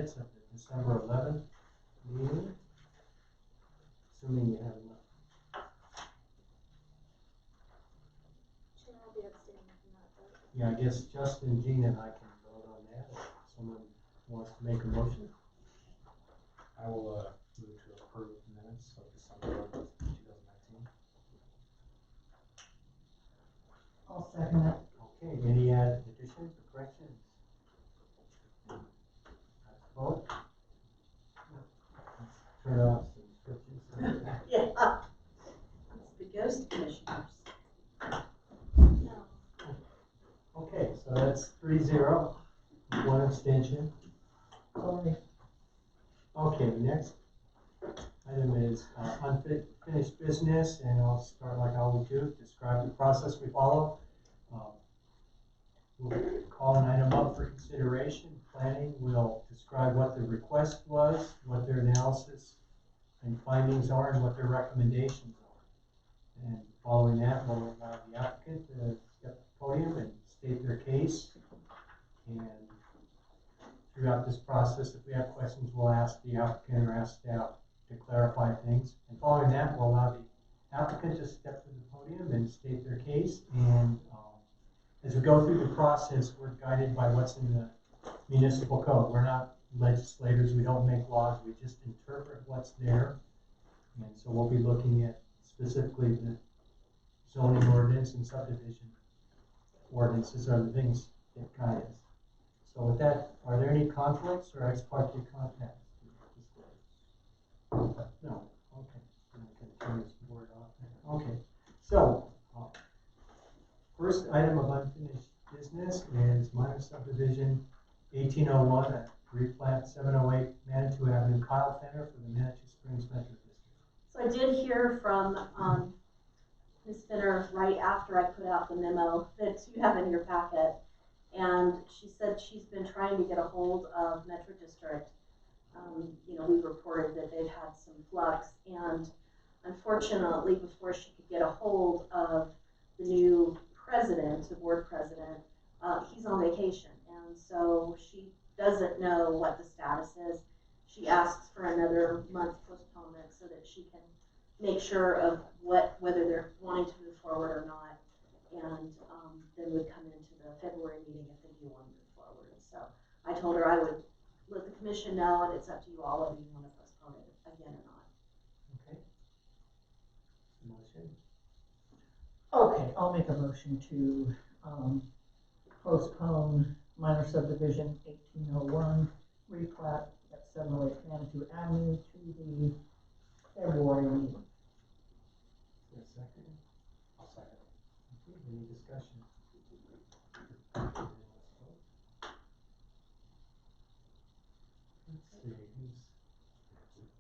minutes of the December 11th meeting, assuming you have enough. Should I be abstaining from that vote? Yeah, I guess Justin, Jean, and I can vote on that. If someone wants to make a motion. I will move to approve the minutes of December 11th, 2019. I'll second it. Okay, any additions or corrections? Let's vote. Let's turn off some switches. Yeah. It's the ghost commissioners. No. Okay, so that's 3-0, one abstention. Sorry. Okay, next item is unfinished business, and I'll start like I always do, describe the process we follow. We'll call an item up for consideration. Planning will describe what the request was, what their analysis and findings are, and what their recommendations are. And following that, we'll allow the applicant to step to the podium and state their case. And throughout this process, if we have questions, we'll ask the applicant or ask staff to clarify things. And following that, we'll allow the applicant to step to the podium and state their case. And as we go through the process, we're guided by what's in the municipal code. We're not legislators, we don't make laws, we just interpret what's there. And so we'll be looking at specifically the zoning ordinance and subdivision ordinances are the things that guide us. So with that, are there any conflicts or ex parte contacts? No, okay. I'm going to turn this board off there. Okay, so first item of unfinished business is minor subdivision 1801 at replat 708 Manitou Avenue, Kyle Fenner for the Manitou Springs Metro District. So I did hear from Ms. Fenner right after I put out the memo that you have in your packet. And she said she's been trying to get a hold of Metro District. You know, we reported that they've had some flux, and unfortunately, before she could get a hold of the new president, the board president, he's on vacation, and so she doesn't know what the status is. She asks for another month postponement so that she can make sure of whether they're wanting to move forward or not, and then would come into the February meeting if they do want to move forward. So I told her I would let the commission know, and it's up to you all whether you want to postpone it again or not. Okay. Motion. Okay, I'll make a motion to postpone minor subdivision 1801 replat at 708 Manitou Avenue to the February meeting. Is there a second? I'll second. Okay, any discussion? Let's see, who's,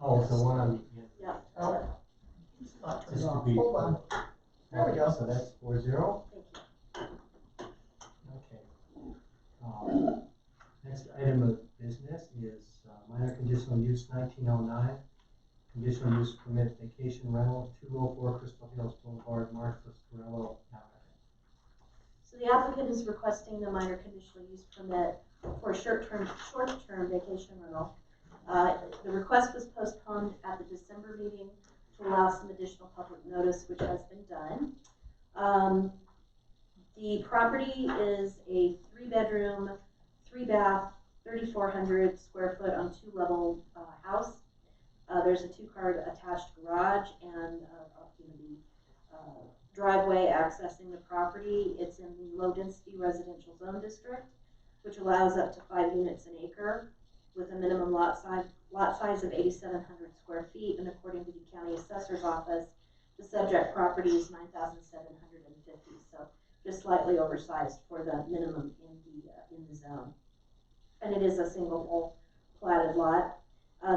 oh, the one on the end. Yeah. Oh, it's not turned Just to off. be- Hold on. There we go. So that's 4-0. Thank you. Okay. Next item of business is minor conditional use 1909. Conditional use permit vacation rental 204 Crystal Hills Boulevard, Martha Scarello applicant. So the applicant is requesting the minor conditional use permit for short-term vacation rental. The request was postponed at the December meeting to allow some additional public notice, which has been done. The property is a 3-bedroom, 3-bath, 3,400 square foot on 2-level house. There's a 2-car attached garage and the driveway accessing the property. It's in the low-density residential zone district, which allows up to 5 units an acre with a minimum lot size of 8,700 square feet. And according to the county assessor's office, the subject property is 9,750, so just slightly oversized for the minimum in the zone. And it is a single pole platted lot.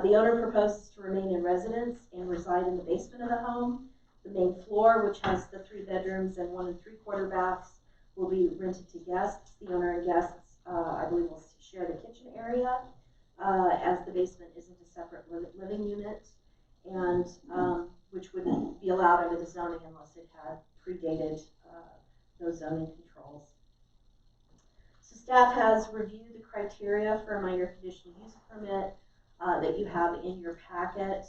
The owner proposes to remain in residence and reside in the basement of the home. The main floor, which has the 3 bedrooms and 1 3/4 baths, will be rented to guests. The owner and guests, I believe, will share the kitchen area, as the basement isn't a separate living unit, and which wouldn't be allowed under the zoning unless it had predated those zoning controls. So Staff has reviewed the criteria for a minor conditional use permit that you have in your packet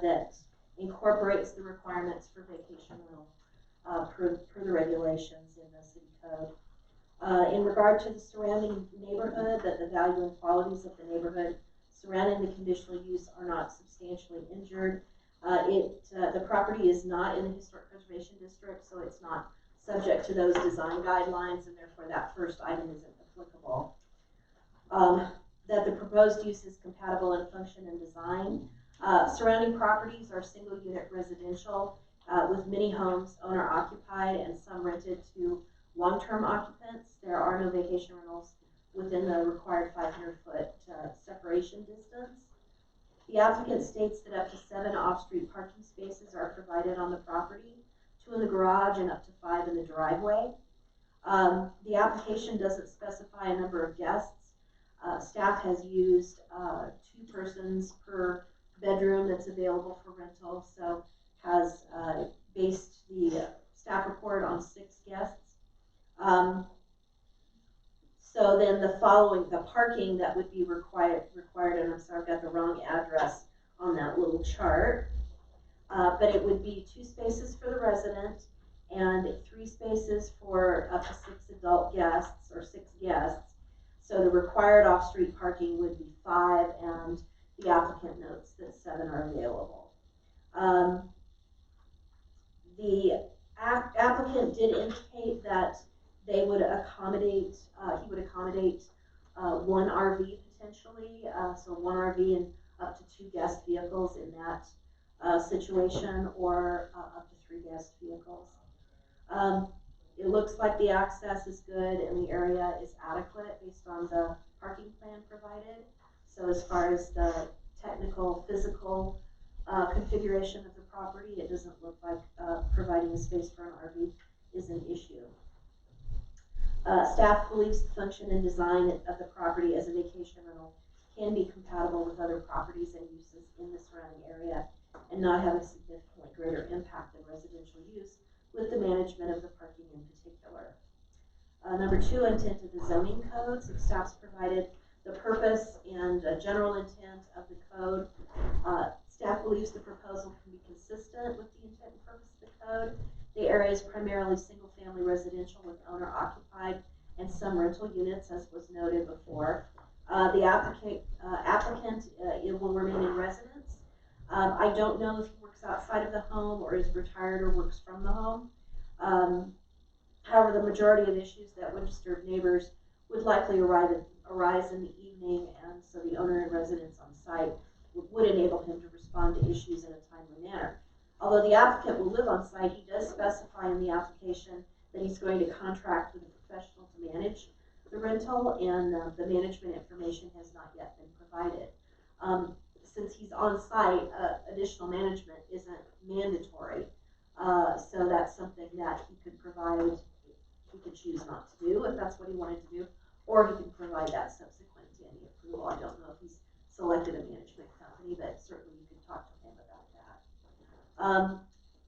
that incorporates the requirements for vacation rental per the regulations in the city code. In regard to the surrounding neighborhood, that the value and qualities of the neighborhood surrounding the conditional use are not substantially injured. The property is not in the historic preservation district, so it's not subject to those design guidelines, and therefore that first item isn't applicable. That the proposed use is compatible in function and design. Surrounding properties are single unit residential with many homes owner occupied and some rented to long-term occupants. There are no vacation rentals within the required 500-foot separation distance. The applicant states that up to 7 off-street parking spaces are provided on the property, 2 in the garage and up to 5 in the driveway. The application doesn't specify a number of guests. Staff has used 2 persons per bedroom that's available for rental, so has based the staff report on 6 guests. So then the parking that would be required, and I'm sorry, I've got the wrong address on that little chart, but it would be 2 spaces for the resident and 3 spaces for up to 6 adult guests or 6 guests. So the required off-street parking would be 5, and the applicant notes that 7 are available. The applicant did indicate that they would accommodate, he would accommodate 1 RV potentially, so 1 RV and up to 2 guest vehicles in that situation, or up to 3 guest vehicles. It looks like the access is good and the area is adequate based on the parking plan provided. So as far as the technical, physical configuration of the property, it doesn't look like providing a space for an RV is an issue. Staff believes the function and design of the property as a vacation rental can be compatible with other properties and uses in the surrounding area and not have a significantly greater impact than residential use, with the management of the parking in particular. Number 2, intent of the zoning code. So staff's provided the purpose and general intent of the code. Staff believes the proposal can be consistent with the intent and purpose of the code. The area is primarily single-family residential with owner-occupied and some rental units, as was noted before. The applicant it will remain in residence. I don't know if he works outside of the home or is retired or works from the home. However, the majority of issues that would disturb neighbors would likely arise in the evening, and so the owner in residence on site would enable him to respond to issues in a timely manner. Although the applicant will live on site, he does specify in the application that he's going to contract with a professional to manage the rental, and the management information has not yet been provided. Since he's on site, additional management isn't mandatory, so that's something that he could provide. He could choose not to do if that's what he wanted to do, or he can provide that subsequent to any approval. I don't know if he's selected a management company, but certainly you could talk to him about that.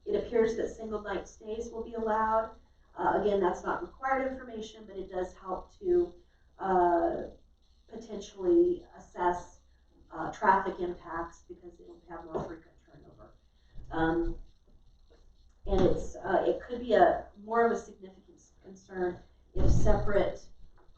It appears that single night stays will be allowed. Again, that's not required information, but it does help to potentially assess traffic impacts because it will have more frequent turnover. And it could be more of a significant concern if separate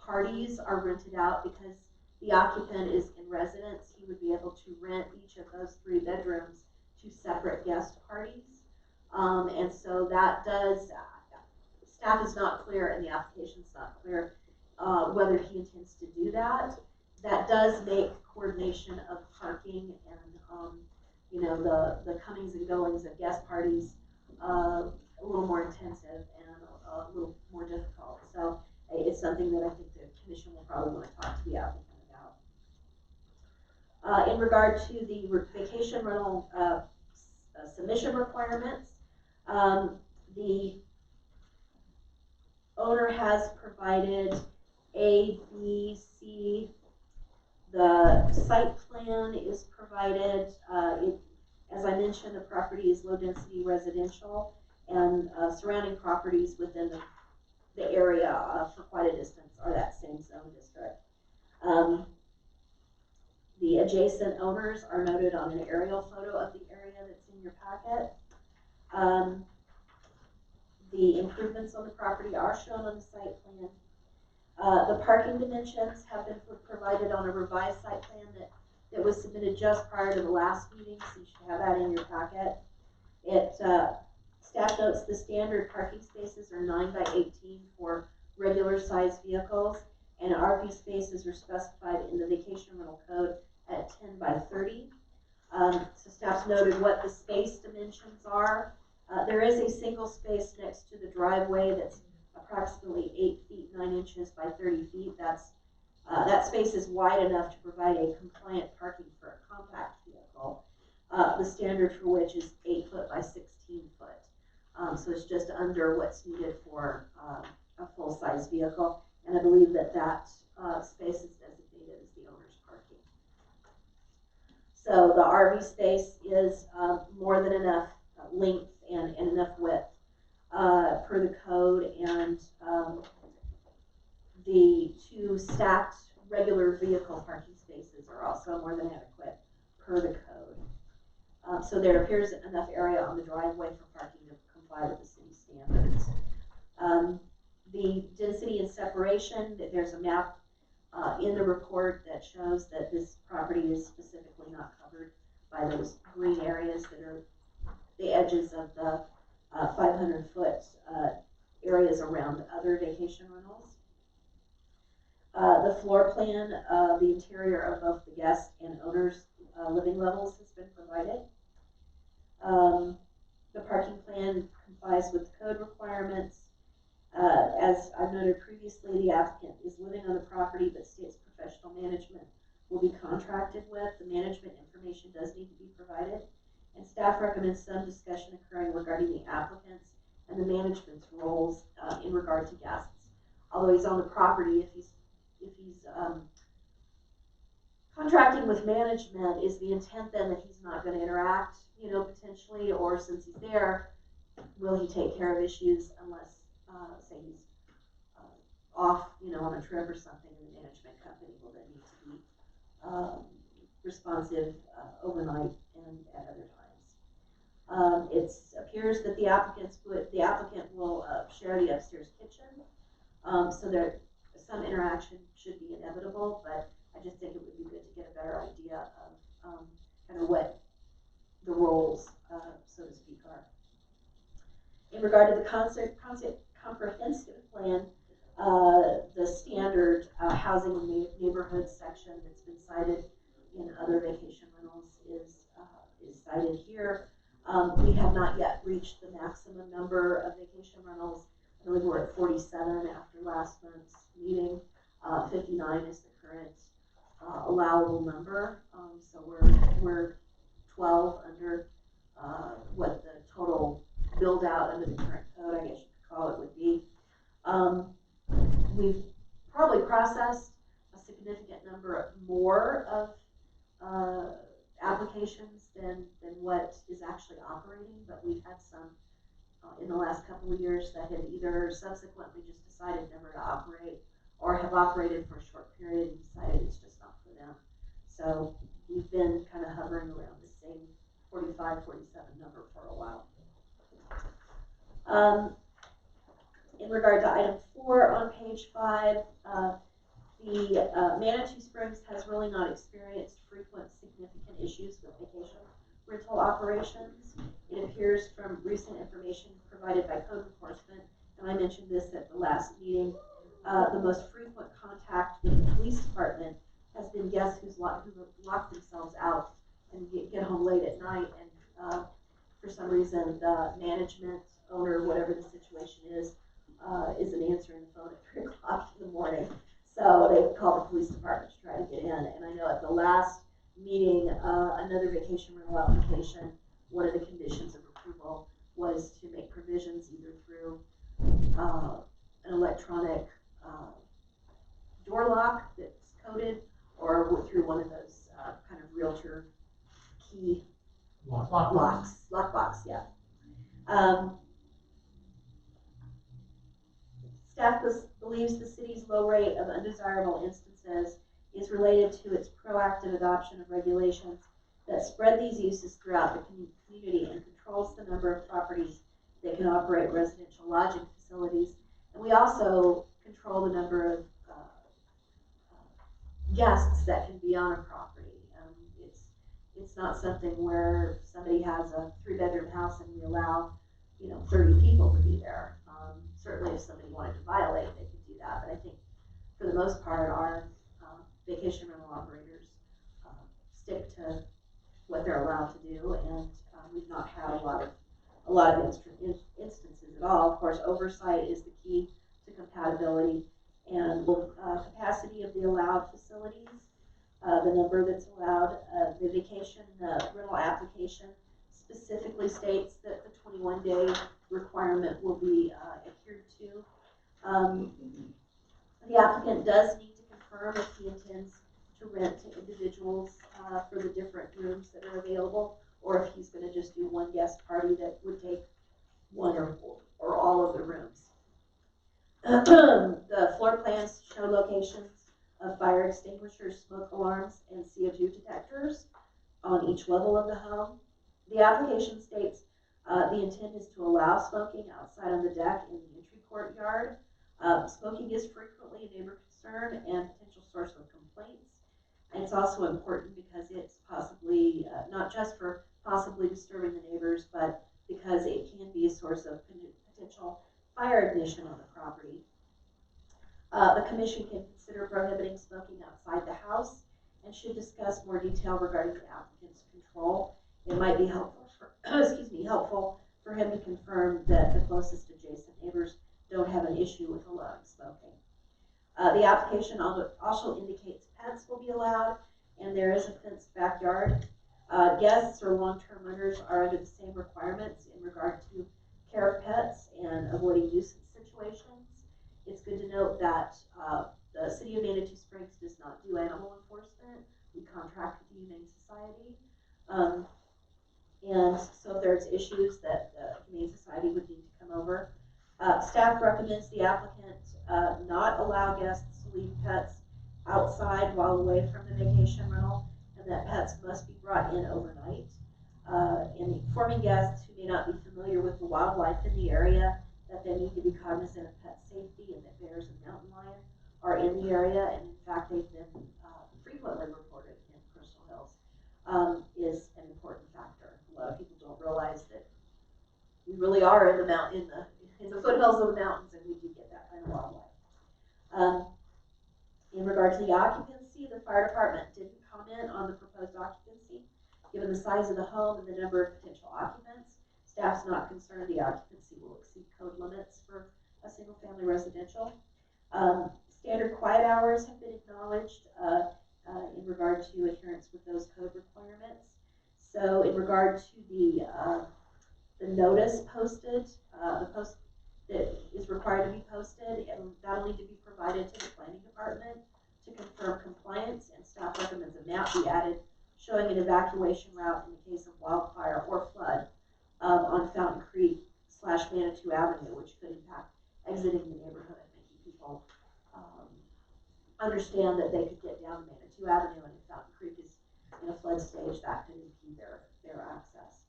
parties are rented out, because the occupant is in residence. He would be able to rent each of those 3 bedrooms to separate guest parties. And so that does, staff is not clear and the application is not clear whether he intends to do that. That does make coordination of parking and you know, the comings and goings of guest parties a little more intensive and a little more difficult. So it's something that I think the commission will probably want to talk to the applicant about. In regard to the vacation rental submission requirements, the owner has provided A, B, C. The site plan is provided. As I mentioned, the property is low density residential, and surrounding properties within the area for quite a distance are that same zone district. The adjacent owners are noted on an aerial photo of the area that's in your packet. The improvements on the property are shown on the site plan. The parking dimensions have been provided on a revised site plan that was submitted just prior to the last meeting, so you should have that in your packet. Staff notes the standard parking spaces are 9 by 18 for regular sized vehicles, and RV spaces are specified in the vacation rental code at 10 by 30. So staff's noted what the space dimensions are. There is a single space next to the driveway that's approximately 8 feet 9 inches by 30 feet. That space is wide enough to provide a compliant parking for a compact vehicle. The standard for which is 8 foot by 16 foot. So it's just under what's needed for a full-size vehicle. And I believe that space is designated as the owner's parking. So the RV space is more than enough length and enough width per the code, and the 2 stacked regular vehicle parking spaces are also more than adequate per the code. So there appears enough area on the driveway for parking to comply with the city standards. The density and separation, there's a map in the report that shows that this property is specifically not covered by those green areas that are the edges of the 500-foot areas around other vacation rentals. The floor plan of the interior of both the guest and owner's living levels has been provided. The parking plan complies with code requirements. As I've noted previously, the applicant is living on the property but states professional management will be contracted with. The management information does need to be provided. And staff recommends some discussion occurring regarding the applicant's and the management's roles in regard to guests. Although he's on the property, if he's contracting with management, is the intent then that he's not going to interact, potentially, or since he's there, will he take care of issues unless, say he's off, on a trip or something, and the management company will then need to be responsive overnight and at other times. It appears that the applicant will share the upstairs kitchen, so there some interaction should be inevitable, but I just think it would be good to get a better idea of kind of what the roles, so to speak, are. In regard to the comprehensive plan, the standard housing and neighborhoods section that's been cited in other vacation rentals is cited here. We have not yet reached the maximum number of vacation rentals. I believe we're at 47 after last month's meeting. 59 is the current allowable number. So we're 12 under what the total build out under the current code, I guess you could call it, would be. We've probably processed a significant number more of applications than what is actually operating, but we've had some in the last couple of years that have either subsequently just decided never to operate or have operated for a short period and decided it's just not for them. So we've been kind of hovering around the same 45, 47 number for a while. In regard to item 4 on page 5, the Manitou Springs has really not experienced frequent significant issues with vacation rental operations. It appears from recent information provided by code enforcement, and I mentioned this at the last meeting, the most frequent contact with the police department has been guests who locked themselves out and get home late at night, and for some reason the management, owner, whatever the situation is, isn't answering the phone at 3 o'clock in the morning. So they called the police department to try to get in. And I know at the last meeting, another vacation rental application, one of the conditions of approval was to make provisions either through an electronic door lock that's coded, or through one of those kind of realtor key lockbox, yeah. Staff believes the city's low rate of undesirable instances is related to its proactive adoption of regulations that spread these uses throughout the community and controls the number of properties that can operate residential lodging facilities. And we also control the number of guests that can be on a property. It's not something where somebody has a 3-bedroom house and we allow 30 people to be there. Certainly if somebody wanted to violate, they could do that, but I think for the most part our vacation rental operators stick to what they're allowed to do, and we've not had a lot of instances at all. Of course, oversight is the key to compatibility and capacity of the allowed facilities, the number that's allowed. The vacation rental application specifically states that the 21-day requirement will be adhered to. The applicant does need to confirm if he intends to rent to individuals for the different rooms that are available, or if he's going to just do one guest party that would take one or all of the rooms. The floor plans show locations of fire extinguishers, smoke alarms, and CO2 detectors on each level of the home. The application states the intent is to allow smoking outside on the deck in the entry courtyard. Smoking is frequently a neighbor concern and potential source of complaints. And it's also important because it's possibly, not just for possibly disturbing the neighbors, but because it can be a source of potential fire ignition on the property. The commission can consider prohibiting smoking outside the house and should discuss more detail regarding the applicant's control. It might be helpful for, helpful for him to confirm that the closest adjacent neighbors don't have an issue with allowing smoking. The application also indicates pets will be allowed, and there is a fenced backyard. Guests or long-term renters are under the same requirements in regard to care of pets and avoiding nuisance situations. It's good to note that the City of Manitou Springs does not do animal enforcement. We contract with the Humane Society. And so if there's issues that the Humane Society would need to come over. Staff recommends the applicant not allow guests to leave pets outside while away from the vacation rental, and that pets must be brought in overnight. And informing guests who may not be familiar with the wildlife in the area that they need to be cognizant of pet safety and that bears and mountain lion are in the area, and in fact they've been frequently reported in Crystal Hills, is an important factor. A lot of people don't realize that we really are in the foothills of the mountains, and we do get that kind of wildlife. In regard to the occupancy, the fire department didn't comment on the proposed occupancy. Given the size of the home and the number of potential occupants, staff's not concerned the occupancy will exceed code limits for a single-family residential. Standard quiet hours have been acknowledged in regard to adherence with those code requirements. So in regard to the notice posted, the post that is required to be posted, and that'll need to be provided to the planning department to confirm compliance, and staff recommends a map be added showing an evacuation route in the case of wildfire or flood on Fountain Creek / Manitou Avenue, which could impact exiting the neighborhood, making people understand that they could get down Manitou Avenue, and if Fountain Creek is in a flood stage, that could impede their access.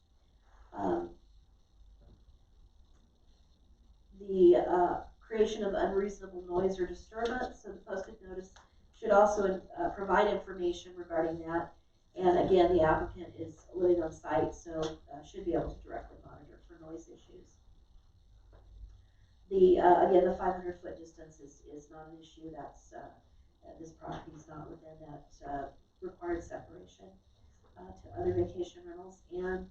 The creation of unreasonable noise or disturbance, so the posted notice should also provide information regarding that. And again, the applicant is living on site, so should be able to directly monitor for noise issues. Again, the 500-foot distance is not an issue. That's this property is not within that required separation to other vacation rentals. And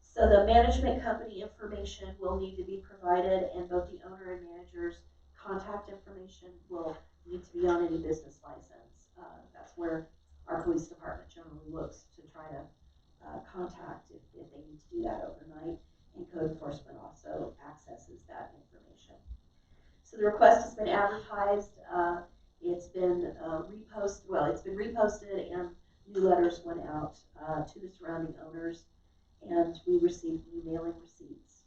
so the management company information will need to be provided, and both the owner and manager's contact information will need to be on any business license. That's where our police department generally looks to try to contact if they need to do that overnight, and code enforcement also accesses that information. So the request has been advertised. It's been reposted, and new letters went out to the surrounding owners, and we received new mailing receipts.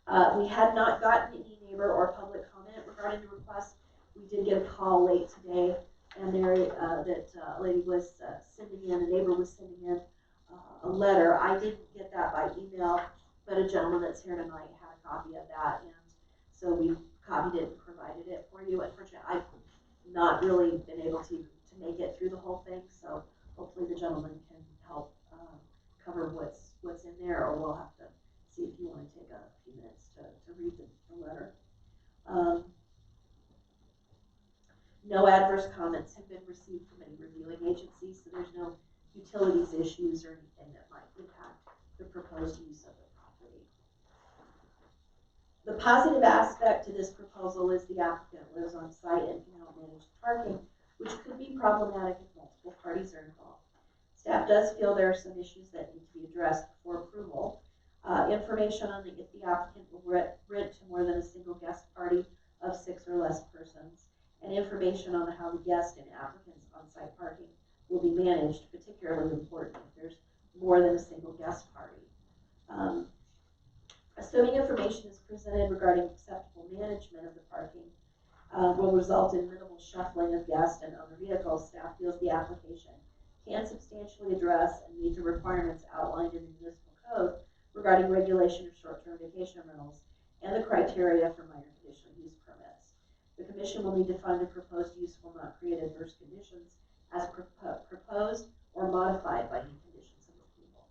We had not gotten any neighbor or public comment regarding the request. We did get a call late today, and a lady was sending in, a neighbor was sending in a letter. I didn't get that by email, but a gentleman that's here tonight had a copy of that, and so we copied it and provided it for you. Unfortunately, I've not really been able to make it through the whole thing, so hopefully the gentleman can help cover what's in there, or we'll have to see if you want to take a few minutes to read the letter. No adverse comments have been received from any reviewing agencies, so there's no utilities issues or anything that might impact the proposed use of the property. The positive aspect to this proposal is the applicant lives on site and can help manage parking, which could be problematic if multiple parties are involved. Staff does feel there are some issues that need to be addressed before approval. Information on if the applicant will rent to more than a single guest party of 6 or less persons, and information on how the guest and applicant's on-site parking will be managed, particularly important if there's more than a single guest party. Assuming information is presented regarding acceptable management of the parking will result in minimal shuffling of guests and owner vehicles, staff feels the application can substantially address and meet the requirements outlined in the municipal code regarding regulation of short-term vacation rentals and the criteria for minor conditional use permits. The commission will need to find the proposed use will not create adverse conditions as proposed or modified by new conditions of approval.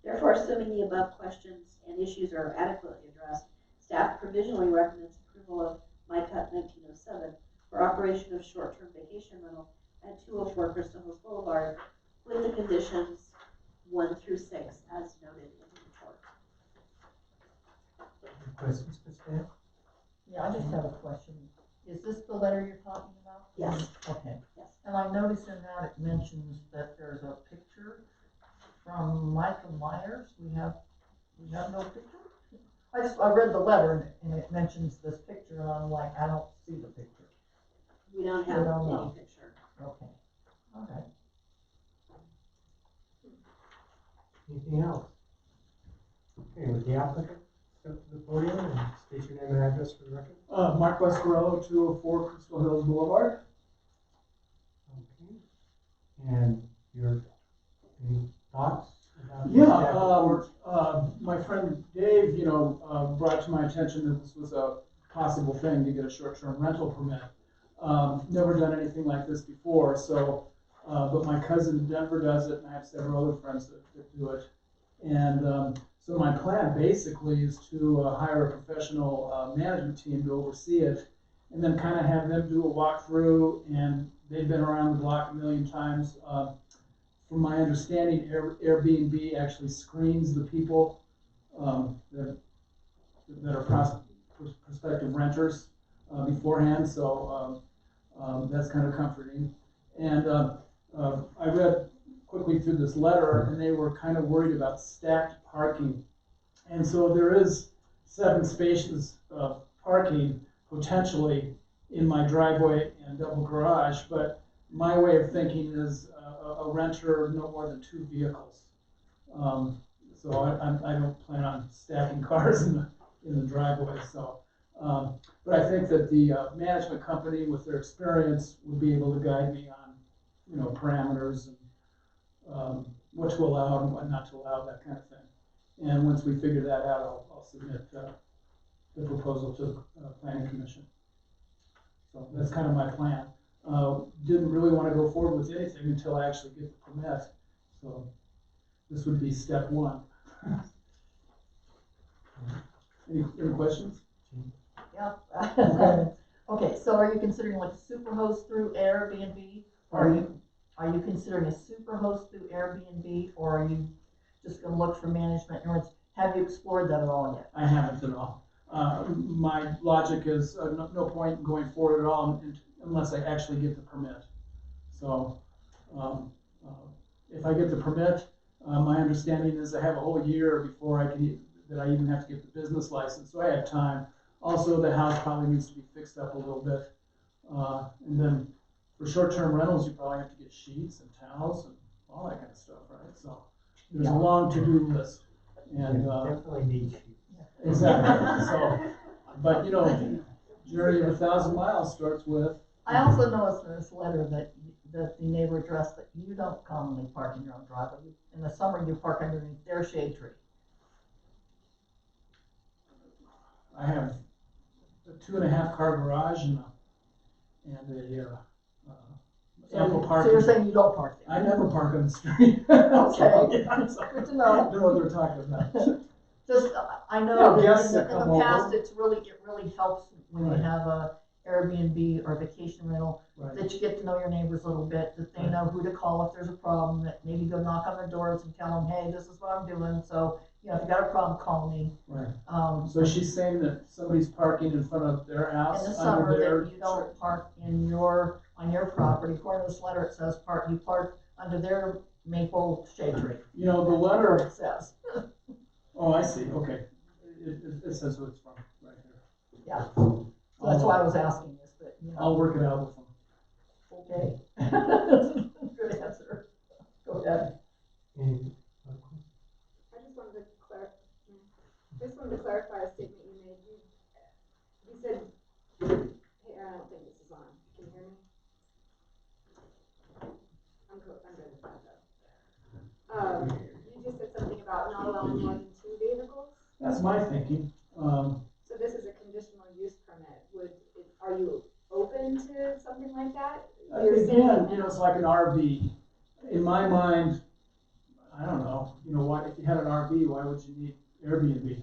Therefore, assuming the above questions and issues are adequately addressed, staff provisionally recommends approval of MyCut 1907 for operation of short-term vacation rental at 204 Crystal Hills Boulevard with the conditions 1 through 6 as noted in the report. Any questions, Ms. Van? Yeah, I just have a question. Is this the letter you're talking about? Yes. Okay. Yes. And I noticed in that it mentions that there's a picture from Michael Myers. We have no picture? I read the letter and it mentions this picture and I'm like, I don't see the picture. We don't have any picture. Okay. All right. Anything else? Okay, with the applicant, step to the podium and state your name and address for the record. Mark Wescarello, 204 Crystal Hills Boulevard. Okay. And any thoughts about Yeah, the staff report? my friend Dave, brought to my attention that this was a possible thing to get a short-term rental permit. Never done anything like this before, so, but my cousin in Denver does it, and I have several other friends that do it. And so my plan basically is to hire a professional management team to oversee it, and then kind of have them do a walkthrough, and they've been around the block a million times. From my understanding, Airbnb actually screens the people that are prospective renters beforehand, so that's kind of comforting. And I read quickly through this letter, and they were kind of worried about stacked parking. And so there is 7 spaces of parking potentially in my driveway and double garage, but my way of thinking is a renter no more than 2 vehicles. So I don't plan on stacking cars in the driveway. So, but I think that the management company, with their experience, would be able to guide me on, parameters and what to allow and what not to allow, that kind of thing. And once we figure that out, I'll submit the proposal to the planning commission. So that's kind of my plan. Didn't really want to go forward with anything until I actually get the permit. So this would be step 1. Any questions? Yeah. Okay, so are you considering like superhost through Airbnb? Or are you considering a superhost through Airbnb, or are you just gonna look for management? In other words, have you explored that at all yet? I haven't at all. My logic is no point in going forward at all unless I actually get the permit. So if I get the permit, my understanding is I have a whole year before I even have to get the business license, so I have time. Also, the house probably needs to be fixed up a little bit. And then for short-term rentals, you probably have to get sheets and towels and all that kind of stuff, right? So there's a long to-do list. And Definitely need sheets. Exactly, so, but you know, journey of 1,000 miles starts with, I also noticed in this letter that, that the neighbor addressed that you don't commonly park in your own driveway. In the summer, you park underneath their shade tree. I have a 2.5 car garage and ample So parking. you're saying you don't park there? I never park on the street. Okay, Yeah, so good to I know. know what they're talking about. Just, I Yeah, know that guests in the, that in come the past, over. it really helps when you Right. have a Airbnb or vacation rental, Right. that you get to know your neighbors a little bit, that they Right. know who to call if there's a problem, that maybe go knock on their doors and tell them, hey, this is what I'm doing, so, you know, if you got a problem, call me. Right. Um, So she's saying that somebody's parking in front of their house in the under summer, their. that you don't park on your property. According to this letter, it says you park under their maple shade tree. You know, the That's what letter, it says. oh, I see, okay. It says who it's from, right here. Yeah, so that's why I was asking this, but, you I'll know, work it out with them. okay. Good answer. Go ahead. Any other questions? I just wanted to clarify a statement you made. You said, hey, I don't think this is on. Can you hear me? I'm good with that though. You just said something about not allowing more than 2 vehicles. That's my thinking. So this is a conditional use permit. Are you open to something like that? You're saying Again, you know, it's like an RV. In my mind, I don't know, you know, why, if you had an RV, why would you need Airbnb?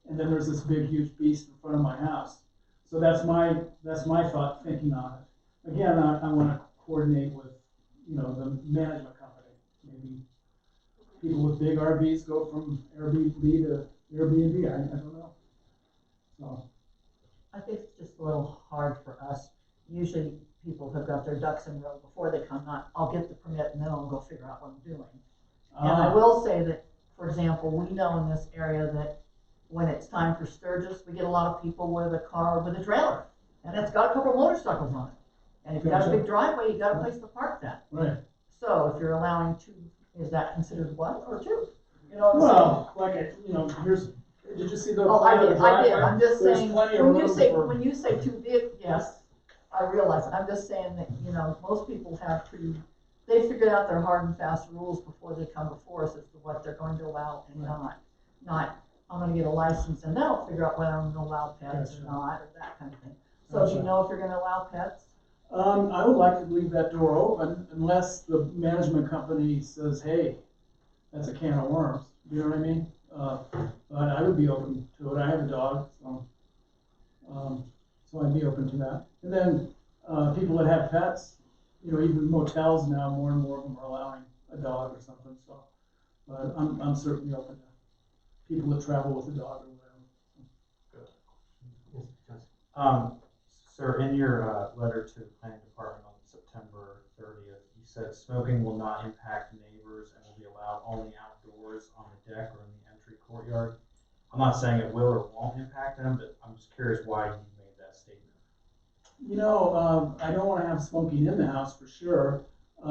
And then there's this big, huge beast in front of my house. So that's my thinking on it. Again, I wanna coordinate with, you know, the management company. Maybe people with big RVs go from Airbnb to Airbnb, I don't know. So, I think it's just a little hard for us. Usually people have got their ducks in a row before they come, not, I'll get the permit and then I'll go figure out what I'm doing. And I will say that, for example, we know in this area that when it's time for Sturgis, we get a lot of people with a car with a trailer, and it's got a couple of motorcycles on it. And if you got a big driveway, you got a place to park that. right. So if you're allowing 2, is that considered 1 or 2? You know what I'm saying? Well, like, you know, did you see the? Oh, I plan of did, the I did, driveway? I'm just There's saying, plenty of when you room say, for- when you say 2 vehicles, yes, I realize it, I'm just saying that, you know, most people have they figured out their hard and fast rules before they come before us as to what they're going to allow and not, I'm gonna get a license and then I'll figure out whether I'm gonna allow pets or Gotcha. not, or that kind of thing. So do you Gotcha. know if you're gonna allow pets? I would like to leave that door open unless the management company says, hey, that's a can of worms, you know what I mean? But I would be open to it, I have a dog, so I'd be open to that. And then, people that have pets, you know, even motels now, more and more of them are allowing a dog or something, so. But I'm certainly open to people that travel with a dog or whatever. Yes, Justin. Sir, in your letter to the planning department on September 30th, you said smoking will not impact neighbors and will be allowed only outdoors on the deck or in the entry courtyard. I'm not saying it will or won't impact them, but I'm just curious why you made that statement. You know, I don't wanna have smoking in the house for sure,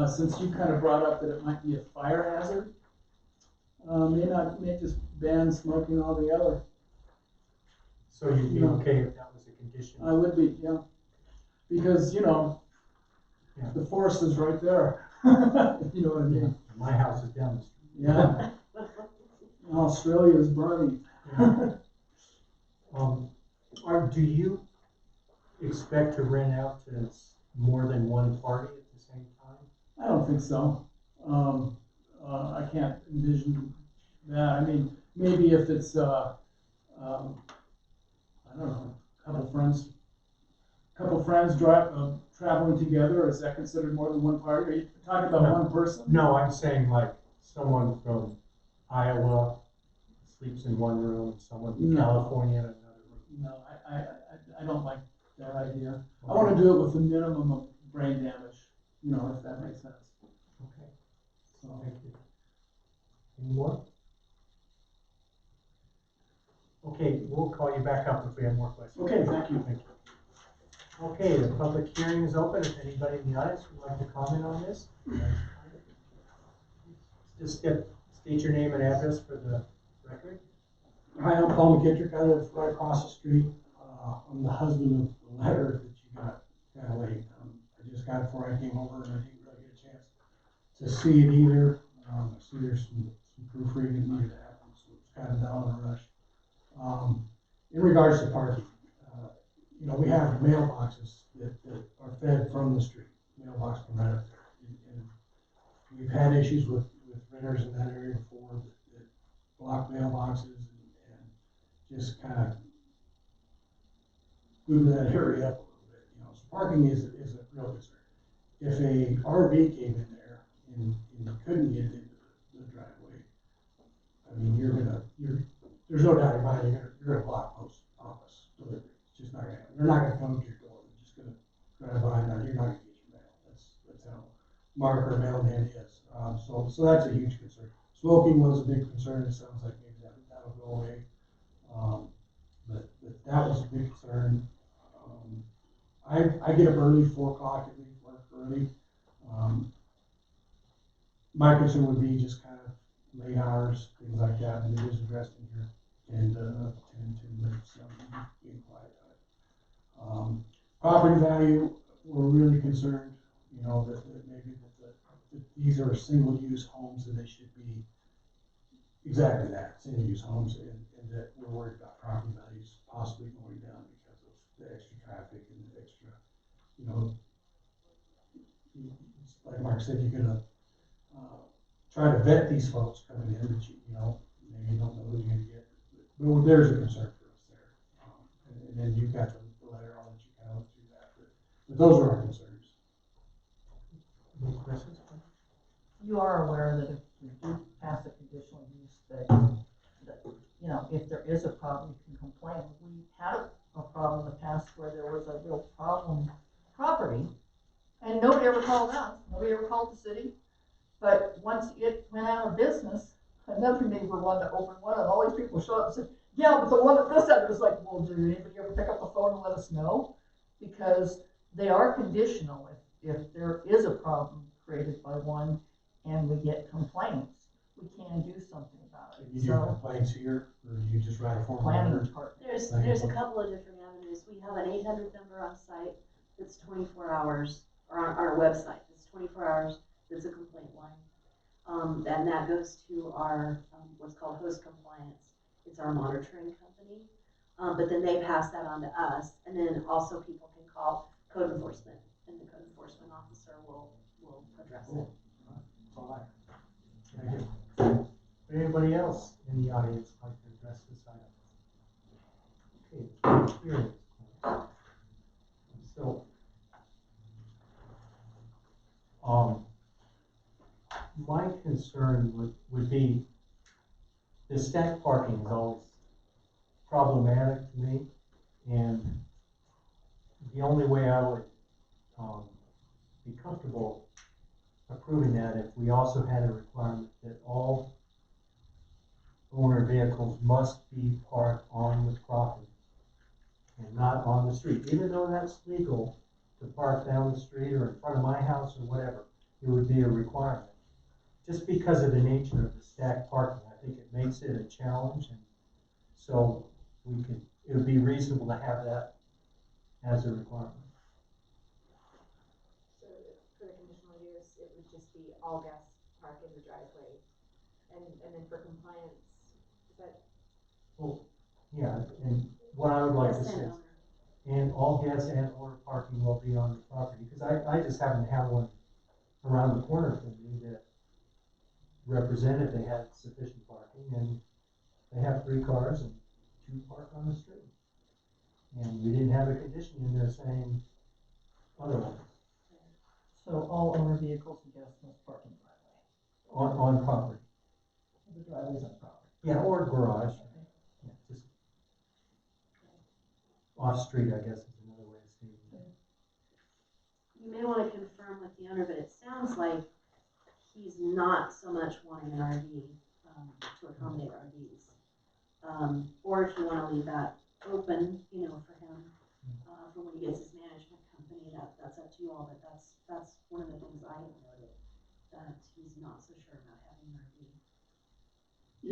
since you kind of brought up that it might be a fire hazard. May just ban smoking altogether. So you'd be okay if that was a condition? I would be, yeah, because, you know, Yeah. the forest is right there, you know what I Yeah, mean? my house is down the street. Yeah, Australia is burning. Do you expect to rent out to more than one party at the same time? I don't think so. I can't envision that. I mean, maybe if it's, I don't know, a couple friends traveling together, is that considered more than one party? Are you talking about No. one person? No, I'm saying like someone from Iowa sleeps in one room, someone from No. California in another room. No, I don't like that idea. I wanna do it with the minimum of brain damage, you know, if that makes sense. Okay, So, thank you. Any more? Okay, we'll call you back up if we have more questions. okay, thank you. Thank you. Okay, the public hearing is open. If anybody in the audience would like to comment on this, just state your name and address for the record. Hi, I'm Paul McKittrick. I live right across the street. I'm the husband of the letter that you got kind of late. I just got it before I came over, and I didn't really get a chance to see it either. I see there's some proofreading that needed to happen, so it's kind of down in a rush. In regards to parking, you know, we have mailboxes that are fed from the street, mailbox from right up there. And we've had issues with renters in that area before that block mailboxes and just kind of move that area up a little bit. You know, so parking is a real concern. If a RV came in there and you couldn't get into the driveway, I mean, there's no doubt in your mind you're gonna block most office delivery. It's just not gonna happen. They're not gonna come to your door. They're just gonna drive by and you're not gonna get your mail. That's how Mark or mailman is. So that's a huge concern. Smoking was a big concern. It sounds like maybe that'll go away. But that was a big concern. I get up early, 4 o'clock, I leave work early. My concern would be just kind of late hours, things like that, and it is addressed in here, and 10 minutes, being quiet on it. Property value, we're really concerned, you know, that maybe that these are single-use homes and they should be exactly that, single-use homes, and that we're worried about property values possibly going down because of the extra traffic and the extra, you know, like Mark said, you're gonna try to vet these folks coming in, but you know, maybe you don't know who you're gonna get. But there's a concern for us there. And then you've got the letter, I'll let you kind of look through that, but those are our concerns. Any questions? You are aware that if you do pass a conditional use, that, you know, if there is a problem, you can complain. We had a problem in the past where there was a real problem property, and nobody ever called us, nobody ever called the city. But once it went out of business, another neighbor wanted to open one, and all these people showed up and said, yeah, but the one at this end was like, well, did anybody ever pick up the phone and let us know? Because they are conditional. If there is a problem created by one and we get complaints, we can do something about it. You do complaints here, or do you just write a formal Planning letter? department. There's a couple of different avenues. We have an 800 number on site that's 24 hours, or on our website, it's 24 hours, that's a complaint line. And that goes to our, what's called host compliance. It's our monitoring company. But then they pass that on to us, and then also people can call code enforcement, and the code enforcement officer will address it. That's all I have. Thank you. Anybody else in the audience like to address this item? Okay, hearings. So, my concern would be the stacked parking is always problematic to me, and the only way I would be comfortable approving that if we also had a requirement that all owner vehicles must be parked on the property and not on the street, even though that's legal to park down the street or in front of my house or whatever, it would be a requirement. Just because of the nature of the stacked parking, I think it makes it a challenge, and so it would be reasonable to have that as a requirement. So for the conditional use, it would just be all gas park in the driveway. And then for compliance, is that? Well, yeah, and what I would like to Yes, say and is, owner. and all gas and or parking will be on the property, because I just happen to have one around the corner from me that represented they had sufficient parking, and they have 3 cars and 2 park on the street. And we didn't have a condition in there saying otherwise, So all owner vehicles and guests must park in the driveway. on property. The driveway's on property. Yeah, or garage, yeah, just off-street, I guess is another way of stating it. You may want to confirm with the owner, but it sounds like he's not so much wanting an RV to accommodate RVs. Or if you want to leave that open, you know, for him, for when he gets his management company, that's up to you all, but that's one of the things I have noted, that he's not so sure about having an RV.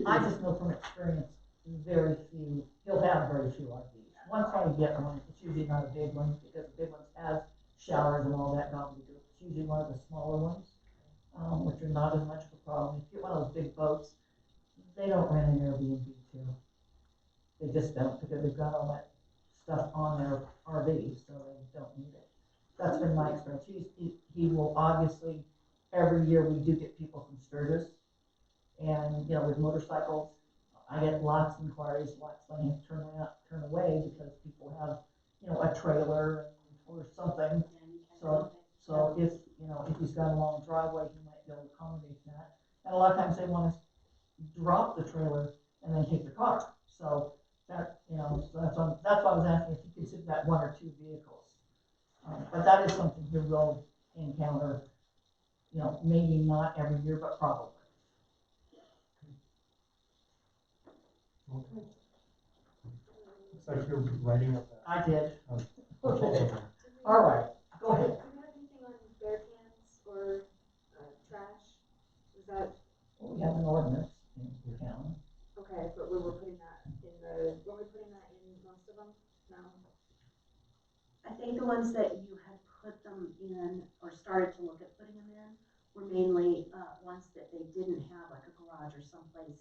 I just know from experience, very few, he'll have very few RVs. Once I get one, it's usually not a big one, because the big ones have showers and all that gobbledygook. It's usually one of the smaller ones, which are not as much of a problem. If you get one of those big boats, they don't rent an Airbnb too. They just don't, because they've got all that stuff on their RV, so they don't need it. That's been my experience. He will obviously, every year we do get people from Sturgis, and, you know, with motorcycles, I get lots of inquiries, lots I have to turn away, because people have, you know, a trailer or something. So if, you know, if he's got a long driveway, he might be able to accommodate that. And a lot of times they want to drop the trailer and then take the car. So that, you know, so that's why I was asking if you consider that one or two vehicles. But that is something he will encounter, you know, maybe not every year, but probably. Okay. Looks like you're writing up that. I did. Oh, Okay. All right, go ahead. Do we have anything on bear cans or trash? Is that, Well, we have an ordinance in town. okay, but we were putting that in the, were we putting that in most of them? No? I think the ones that you had put them in or started to look at putting them in were mainly ones that they didn't have, like a garage or someplace.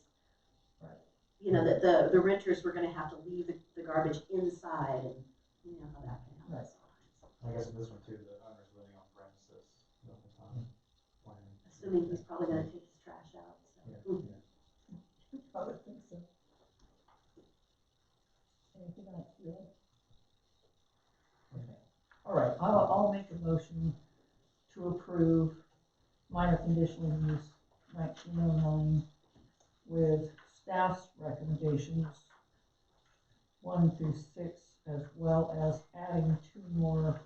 Right. You know, that the renters were gonna have to leave the garbage inside, and you know how that can happen. Right. I guess in this one too, the owner's living on premises the whole time. Planning. Assuming he's probably gonna take his trash out, so. Yeah. I would think so. Anything else, Julie? Okay. All right, I'll make a motion to approve minor conditional use 1909 with staff's recommendations 1 through 6, as well as adding 2 more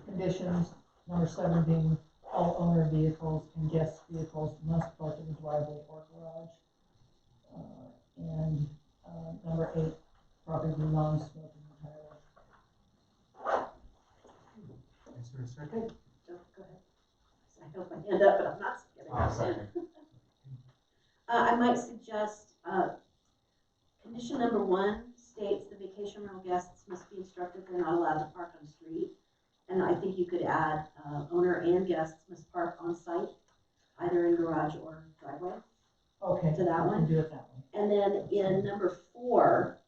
conditions. Number 7 being all owner vehicles and guest vehicles must park in the driveway or garage. And number 8, property be non-smoking entirely. Is there a second? Go ahead. I held my hand up, but I'm not kidding. Second. I might suggest, condition number 1 states the vacation rental guests must be instructed they're not allowed to park on the street. And I think you could add, owner and guests must park on site, either in garage or driveway. Okay. To that we one? can do it that way. And then in number 4,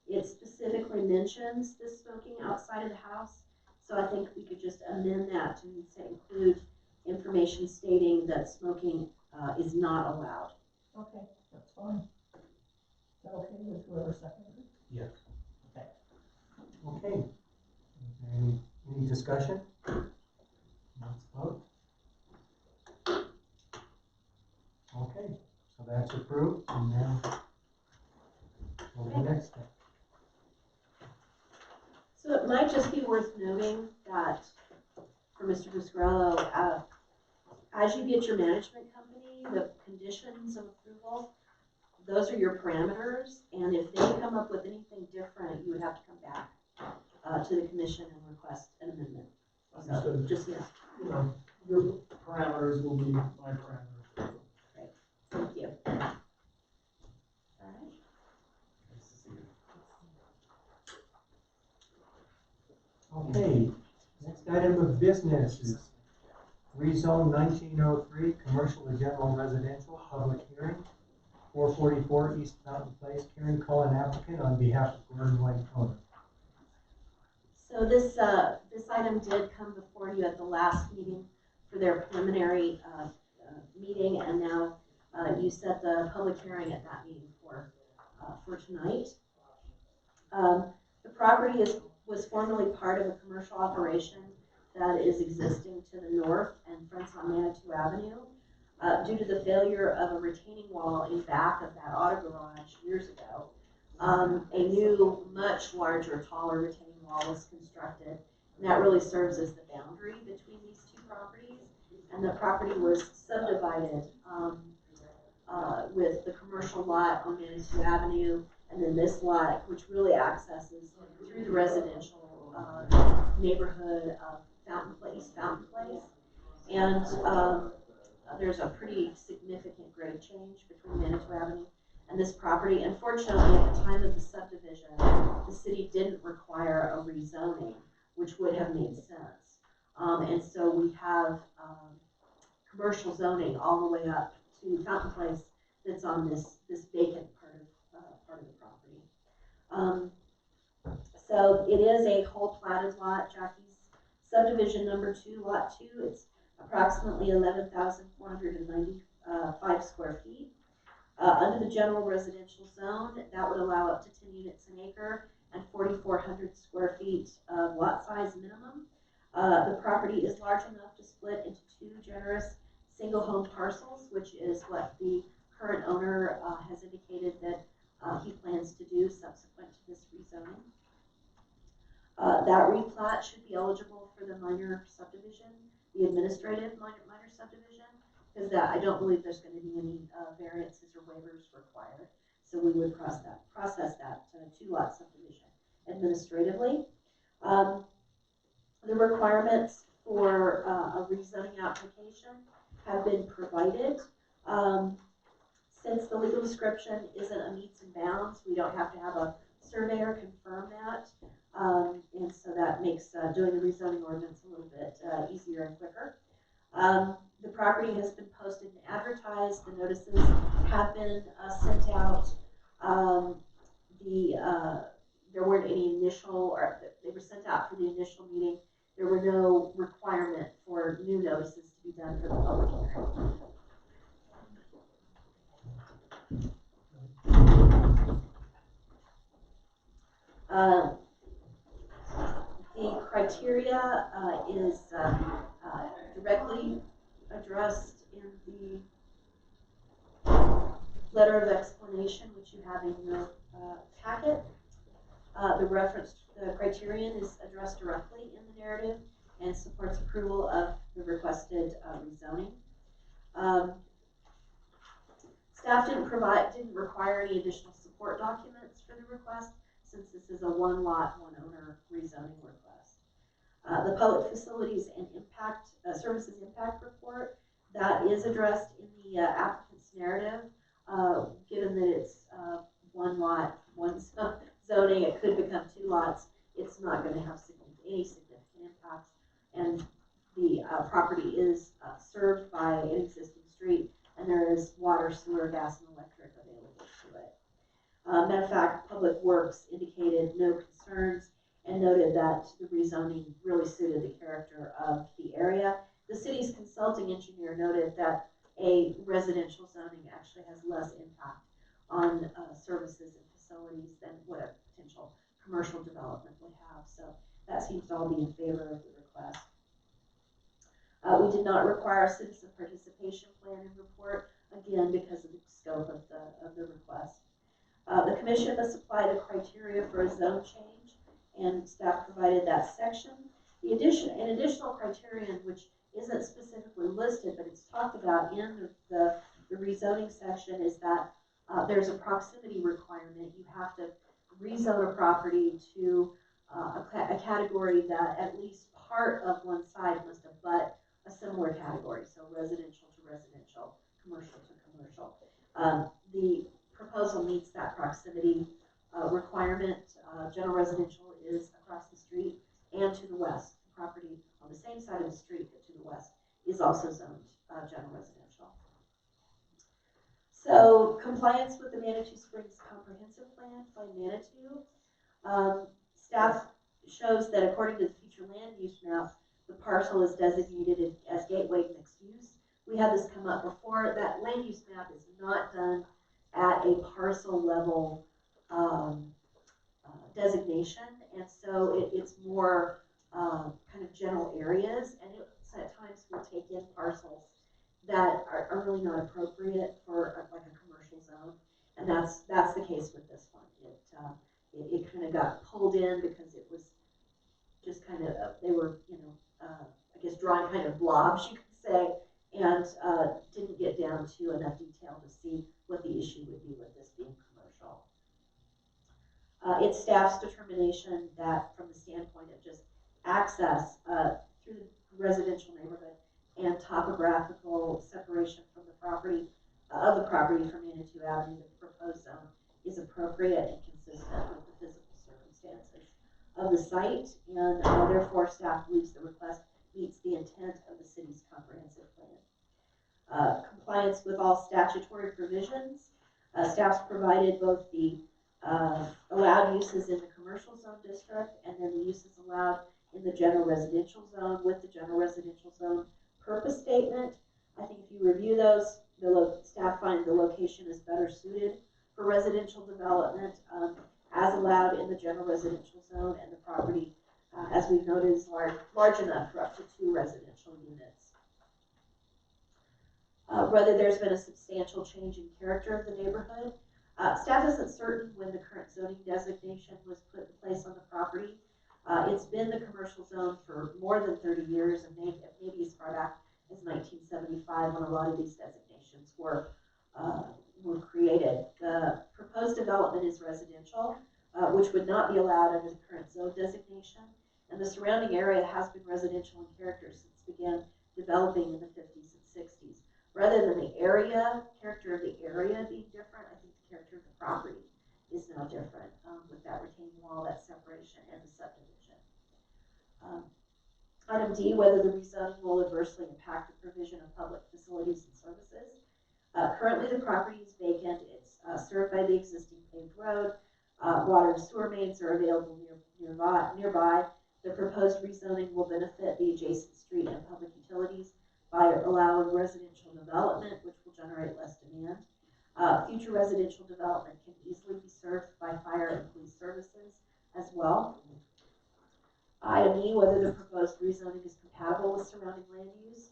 it specifically mentions the smoking outside of the house. So I think we could just amend that to say include information stating that smoking is not allowed. Okay, that's fine. Is that okay with whoever seconded it? Yes. Okay. Okay. Is there any discussion? Let's vote. Okay, so that's approved, and now go to the next step. So it might just be worth noting that for Mr. Buscarello, as you get your management company, the conditions of approval, those are your parameters, and if they come up with anything different, you would have to come back to the commission and request an amendment. So Understood. just, yeah, You know, your parameters will be my parameters. thank you. All right. Nice to see you. Okay, next item of business is rezone 1903, commercial to general residential, public hearing, 444 East Mountain Place. Karen Cullen, applicant, on behalf of Gordon White owner. So this item did come before you at the last meeting for their preliminary meeting, and now you set the public hearing at that meeting for tonight. The property was formerly part of a commercial operation that is existing to the north and fronts on Manitou Avenue. Due to the failure of a retaining wall in back of that auto garage years ago, a new, much larger, taller retaining wall was constructed, and that really serves as the boundary between these two properties. And the property was subdivided with the commercial lot on Manitou Avenue, and then this lot, which really accesses through the residential neighborhood of Fountain Place. And there's a pretty significant grade change between Manitou Avenue And this property, unfortunately, at the time of the subdivision, the city didn't require a rezoning, which would have made sense. And so we have commercial zoning all the way up to Fountain Place that's on this vacant part of the property. So it is a whole platted lot, Jackie's subdivision number 2, lot 2. It's approximately 11,495 square feet. Under the general residential zone, that would allow up to 10 units an acre and 4,400 square feet of lot size minimum. The property is large enough to split into 2 generous single home parcels, which is what the current owner has indicated that he plans to do subsequent to this rezoning. That replat should be eligible for the minor subdivision, the administrative minor subdivision, because I don't believe there's going to be any variances or waivers required. So we would process that 2-lot subdivision administratively. The requirements for a rezoning application have been provided. Since the legal description isn't a meets and bounds, we don't have to have a surveyor confirm that. And so that makes doing the rezoning ordinance a little bit easier and quicker. The property has been posted and advertised. The notices have been sent out. There weren't any initial, or they were sent out for the initial meeting. There were no requirement for new notices to be done for the public hearing. The criteria is directly addressed in the letter of explanation, which you have in your packet. The criterion is addressed directly in the narrative and supports approval of the requested rezoning. Staff didn't require any additional support documents for the request, since this is a 1-lot, 1-owner rezoning request. The public facilities and services impact report, that is addressed in the applicant's narrative. Given that it's 1-lot, 1 zoning, it could become 2 lots. It's not going to have any significant impacts, and the property is served by an existing street, and there is water, sewer, gas, and electric available to it. Matter of fact, Public Works indicated no concerns and noted that the rezoning really suited the character of the area. The city's consulting engineer noted that a residential zoning actually has less impact on services and facilities than what a potential commercial development would have. So that seems to all be in favor of the request. We did not require a citizen participation plan and report, again, because of the scope of the request. The commission must apply the criteria for a zone change, and staff provided that section. An additional criterion, which isn't specifically listed, but it's talked about in the rezoning section, is that there's a proximity requirement. You have to rezone a property to a category that at least part of one side must abut a similar category, so residential to residential, commercial to commercial. The proposal meets that proximity requirement. General residential is across the street and to the west. The property on the same side of the street but to the west is also zoned general residential. So compliance with the Manitou Springs Comprehensive Plan by Manitou. Staff shows that according to the future land use map, the parcel is designated as gateway mixed use. We had this come up before. That land use map is not done at a parcel level designation, and so it's more kind of general areas, and it at times will take in parcels that are really not appropriate for like a commercial zone, and that's the case with this one. It kind of got pulled in because it was just kind of they were I guess drawing kind of blobs, you could say, and didn't get down to enough detail to see what the issue would be with this being commercial. It's staff's determination that from the standpoint of just access through the residential neighborhood and topographical separation from the property, of the property from Manitou Avenue, the proposed zone is appropriate and consistent with the physical circumstances of the site, and therefore staff believes the request meets the intent of the city's comprehensive plan. Compliance with all statutory provisions. Staff's provided both the allowed uses in the commercial zone district and then the uses allowed in the general residential zone with the general residential zone purpose statement. I think if you review those, staff find the location is better suited for residential development as allowed in the general residential zone, and the property, as we've noted, is large enough for up to 2 residential units. Whether there's been a substantial change in character of the neighborhood. Staff isn't certain when the current zoning designation was put in place on the property. It's been the commercial zone for more than 30 years, and maybe as far back as 1975 when a lot of these designations were created. The proposed development is residential, which would not be allowed under the current zone designation, and the surrounding area has been residential in character since it began developing in the 50s and 60s. Rather than the character of the area being different, I think the character of the property is now different with that retaining wall, that separation, and the subdivision. Item D, whether the rezoning will adversely impact the provision of public facilities and services. Currently, the property is vacant. It's served by the existing paved road. Water and sewer mains are available nearby. The proposed rezoning will benefit the adjacent street and public utilities by allowing residential development, which will generate less demand. Future residential development can easily be served by fire and police services as well. Item E, whether the proposed rezoning is compatible with surrounding land use.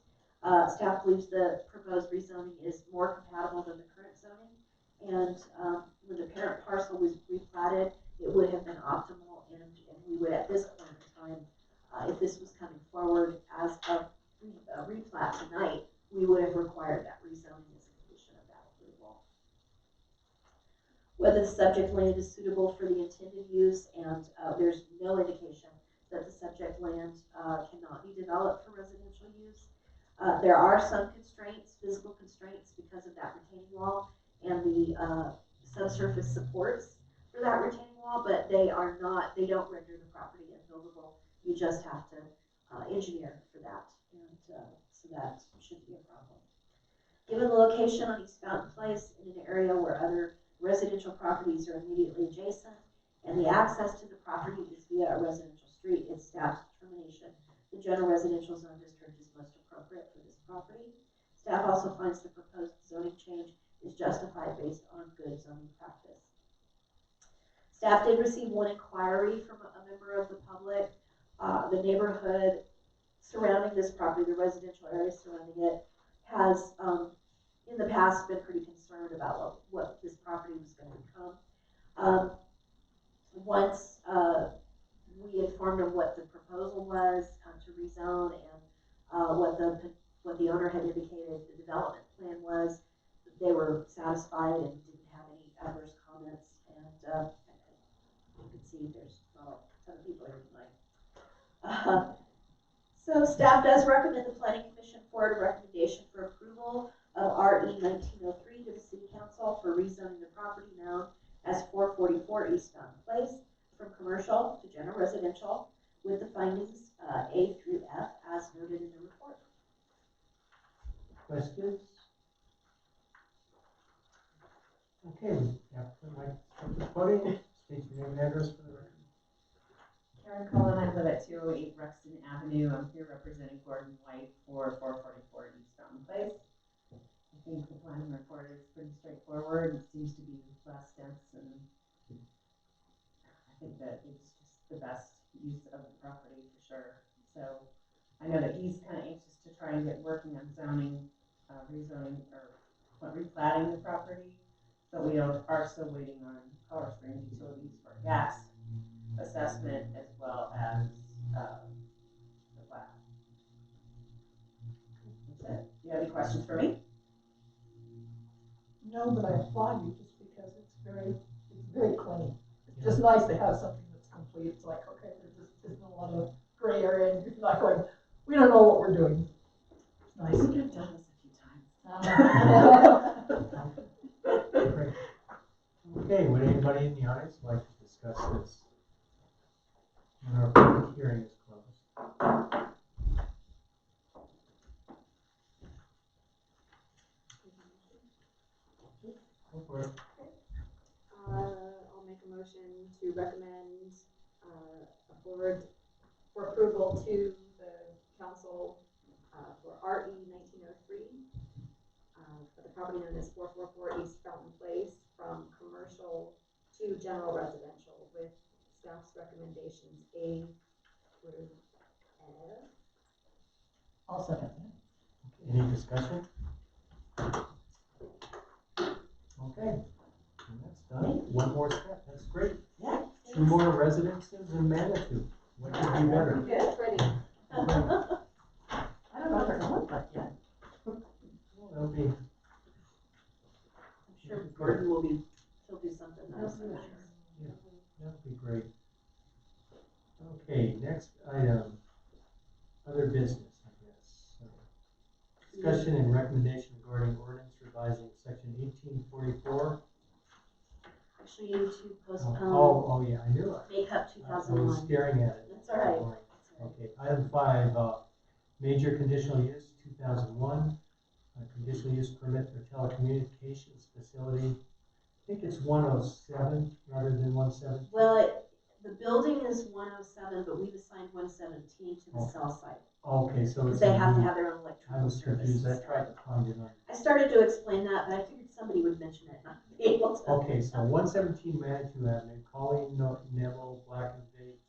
Staff believes the proposed rezoning is more compatible than the current zoning, and when the parent parcel was replatted, it would have been optimal, and we would at this point in time, if this was coming forward as a replat tonight, we would have required that rezoning as a condition of that approval. Whether the subject land is suitable for the intended use, and there's no indication that the subject land cannot be developed for residential use. There are some constraints, physical constraints, because of that retaining wall and the subsurface supports for that retaining wall, but they don't render the property unbuildable. You just have to engineer for that, and so that shouldn't be a problem. Given the location on East Fountain Place in an area where other residential properties are immediately adjacent, and the access to the property is via a residential street, it's staff's determination the general residential zone district is most appropriate for this property. Staff also finds the proposed zoning change is justified based on good zoning practice. Staff did receive one inquiry from a member of the public. The neighborhood surrounding this property, the residential area surrounding it, has in the past been pretty concerned about what this property was going to become. Once we informed them what the proposal was to rezone and what the owner had indicated the development plan was, they were satisfied and didn't have any adverse comments. And you can see there's not a ton of people here tonight. So staff does recommend the Planning Commission forward a recommendation for approval of RE 1903 to the City Council for rezoning the property known as 444 East Fountain Place from commercial to general residential with the findings A through F as noted in the report. Questions? Okay, applicant might come to the podium, state your name and address for the record. Karen Cullen, I live at 208 Rexton Avenue. I'm here representing Gordon White for 444 East Fountain Place. I think the planning report is pretty straightforward. It seems to be less dense, and I think that it's just the best use of the property for sure. So I know that he's kind of anxious to try and get working on zoning, rezoning, or replatting the property, but we are still waiting on Colorado Springs utilities for gas assessment as well as the plat. That's it. Do you have any questions for me? No, but I applaud you just because it's very clean. It's just nice to have something that's complete. It's like, okay, there's isn't a lot of gray area, and you're not going, we don't know what we're doing. It's nice. We've done this a few times. Okay, would anybody in the audience like to discuss this? When our public hearing is closed. Go for it. I'll make a motion to recommend, forward for approval to the council, for RE 1903, for the property known as 444 East Fountain Place, from commercial to general residential with staff's recommendations A through F. I'll second that. Any discussion? Okay, and that's done. One more step, that's great. Yeah. 2 more residences in Manitou. What could be better? It's ready. I don't know if they're gonna look like yet. Well, that'll be, I'm sure Gordon will be, he'll do something nice, I'm sure. that'll be great. Okay, next item, other business, I guess. Discussion and recommendation regarding ordinance revising section 1844. Actually, you need to postpone, Oh, yeah, I knew it. make up I was 2001. staring at it. That's all right. That's all right. Okay, item 5, major conditional use, 2001, conditional use permit for telecommunications facility. I think it's 107 rather than 117. Well, the building is 107, but we've assigned 117 to the Oh. cell site. Okay, so Because it's. they have to have their own I electrical was service. confused, I tried to find it on. I started to explain that, but I figured somebody would mention it, not be able to. Okay, so 117 Manitou Avenue, Colleen Neville, Black and Veatch,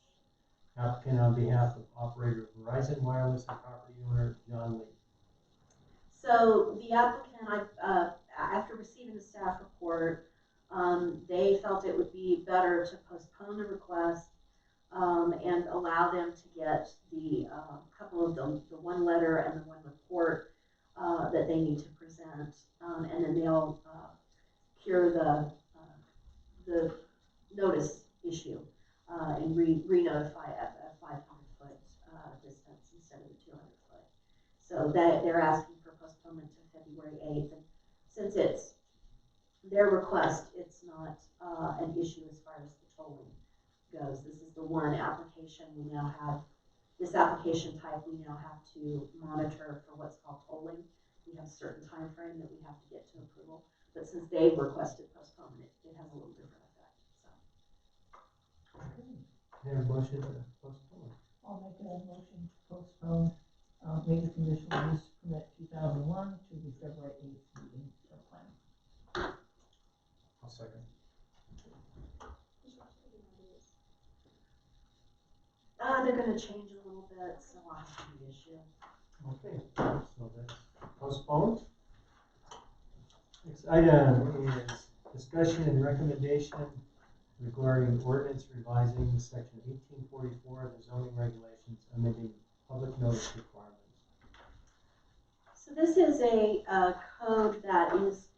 applicant on behalf of operator Verizon Wireless and property owner John Lee. So the applicant, after receiving the staff report, they felt it would be better to postpone the request and allow them to get the couple of the one letter and the one report that they need to present, and then they'll cure the notice issue and re-notify at a 500-foot distance instead of the 200-foot. So they're asking for postponement to February 8th, and since it's their request, it's not an issue as far as the tolling goes. This is the one application we now have, this application type we now have to monitor for what's called tolling. We have a certain time frame that we have to get to approval, but since they've requested postponement, it has a little different effect, so. Okay, have a motion to postpone. I'll make a motion to postpone, major conditional use permit 2001 to the February 8th meeting for planning. I'll second. They're gonna change a little bit, so I'll have to reissue. Okay, so that's postponed. Next item is discussion and recommendation regarding ordinance revising section 1844 of the zoning regulations amending public notice requirements. So this is a code that is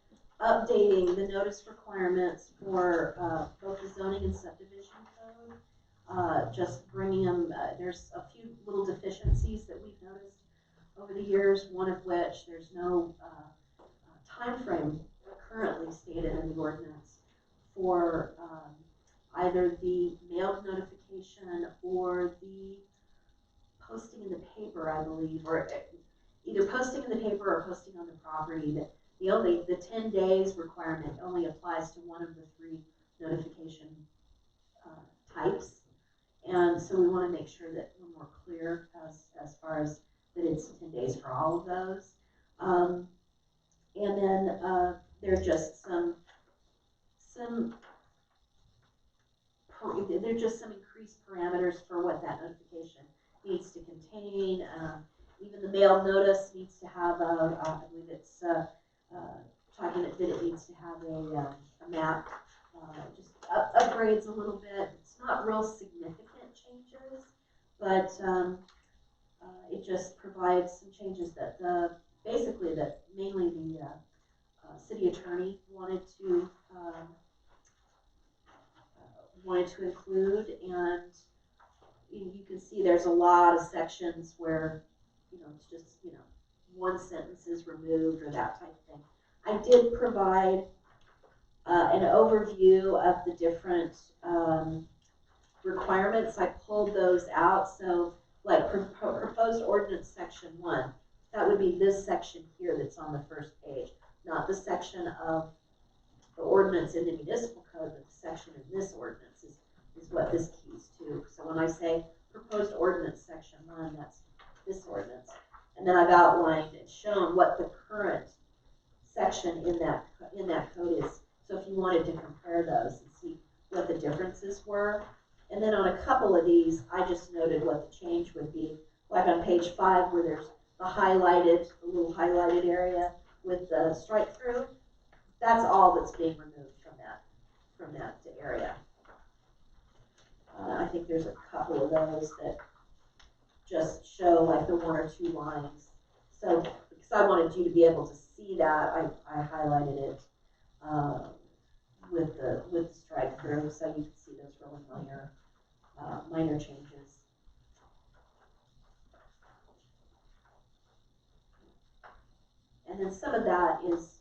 updating the notice requirements for both the zoning and subdivision code. Just bringing them, there's a few little deficiencies that we've noticed over the years, one of which there's no time frame currently stated in the ordinance for either the mailed notification or the posting in the paper, I believe, or either posting in the paper or posting on the property. That the 10 days requirement only applies to one of the 3 notification types. And so we want to make sure that we're more clear as far as that it's 10 days for all of those. And then there are just some increased parameters for what that notification needs to contain. Even the mail notice needs to have I believe it's talking that it needs to have a map. Just upgrades a little bit. It's not real significant changes, but it just provides some changes that basically that mainly the city attorney wanted to include, and you can see there's a lot of sections where it's just one sentence is removed or that type of thing. I did provide an overview of the different requirements. I pulled those out. So like proposed ordinance section 1, that would be this section here that's on the first page, not the section of the ordinance in the municipal code, but the section in this ordinance is what this keys to. So when I say proposed ordinance section 1, that's this ordinance. And then I've outlined and shown what the current section in that code is. So if you wanted to compare those and see what the differences were. And then on a couple of these, I just noted what the change would be. Like on page 5 where there's the little highlighted area with the strike through. That's all that's being removed from that area. I think there's a couple of those that just show like the 1 or 2 lines. So because I wanted you to be able to see that, I highlighted it with the strike through, so you can see those really minor changes. And then some of that is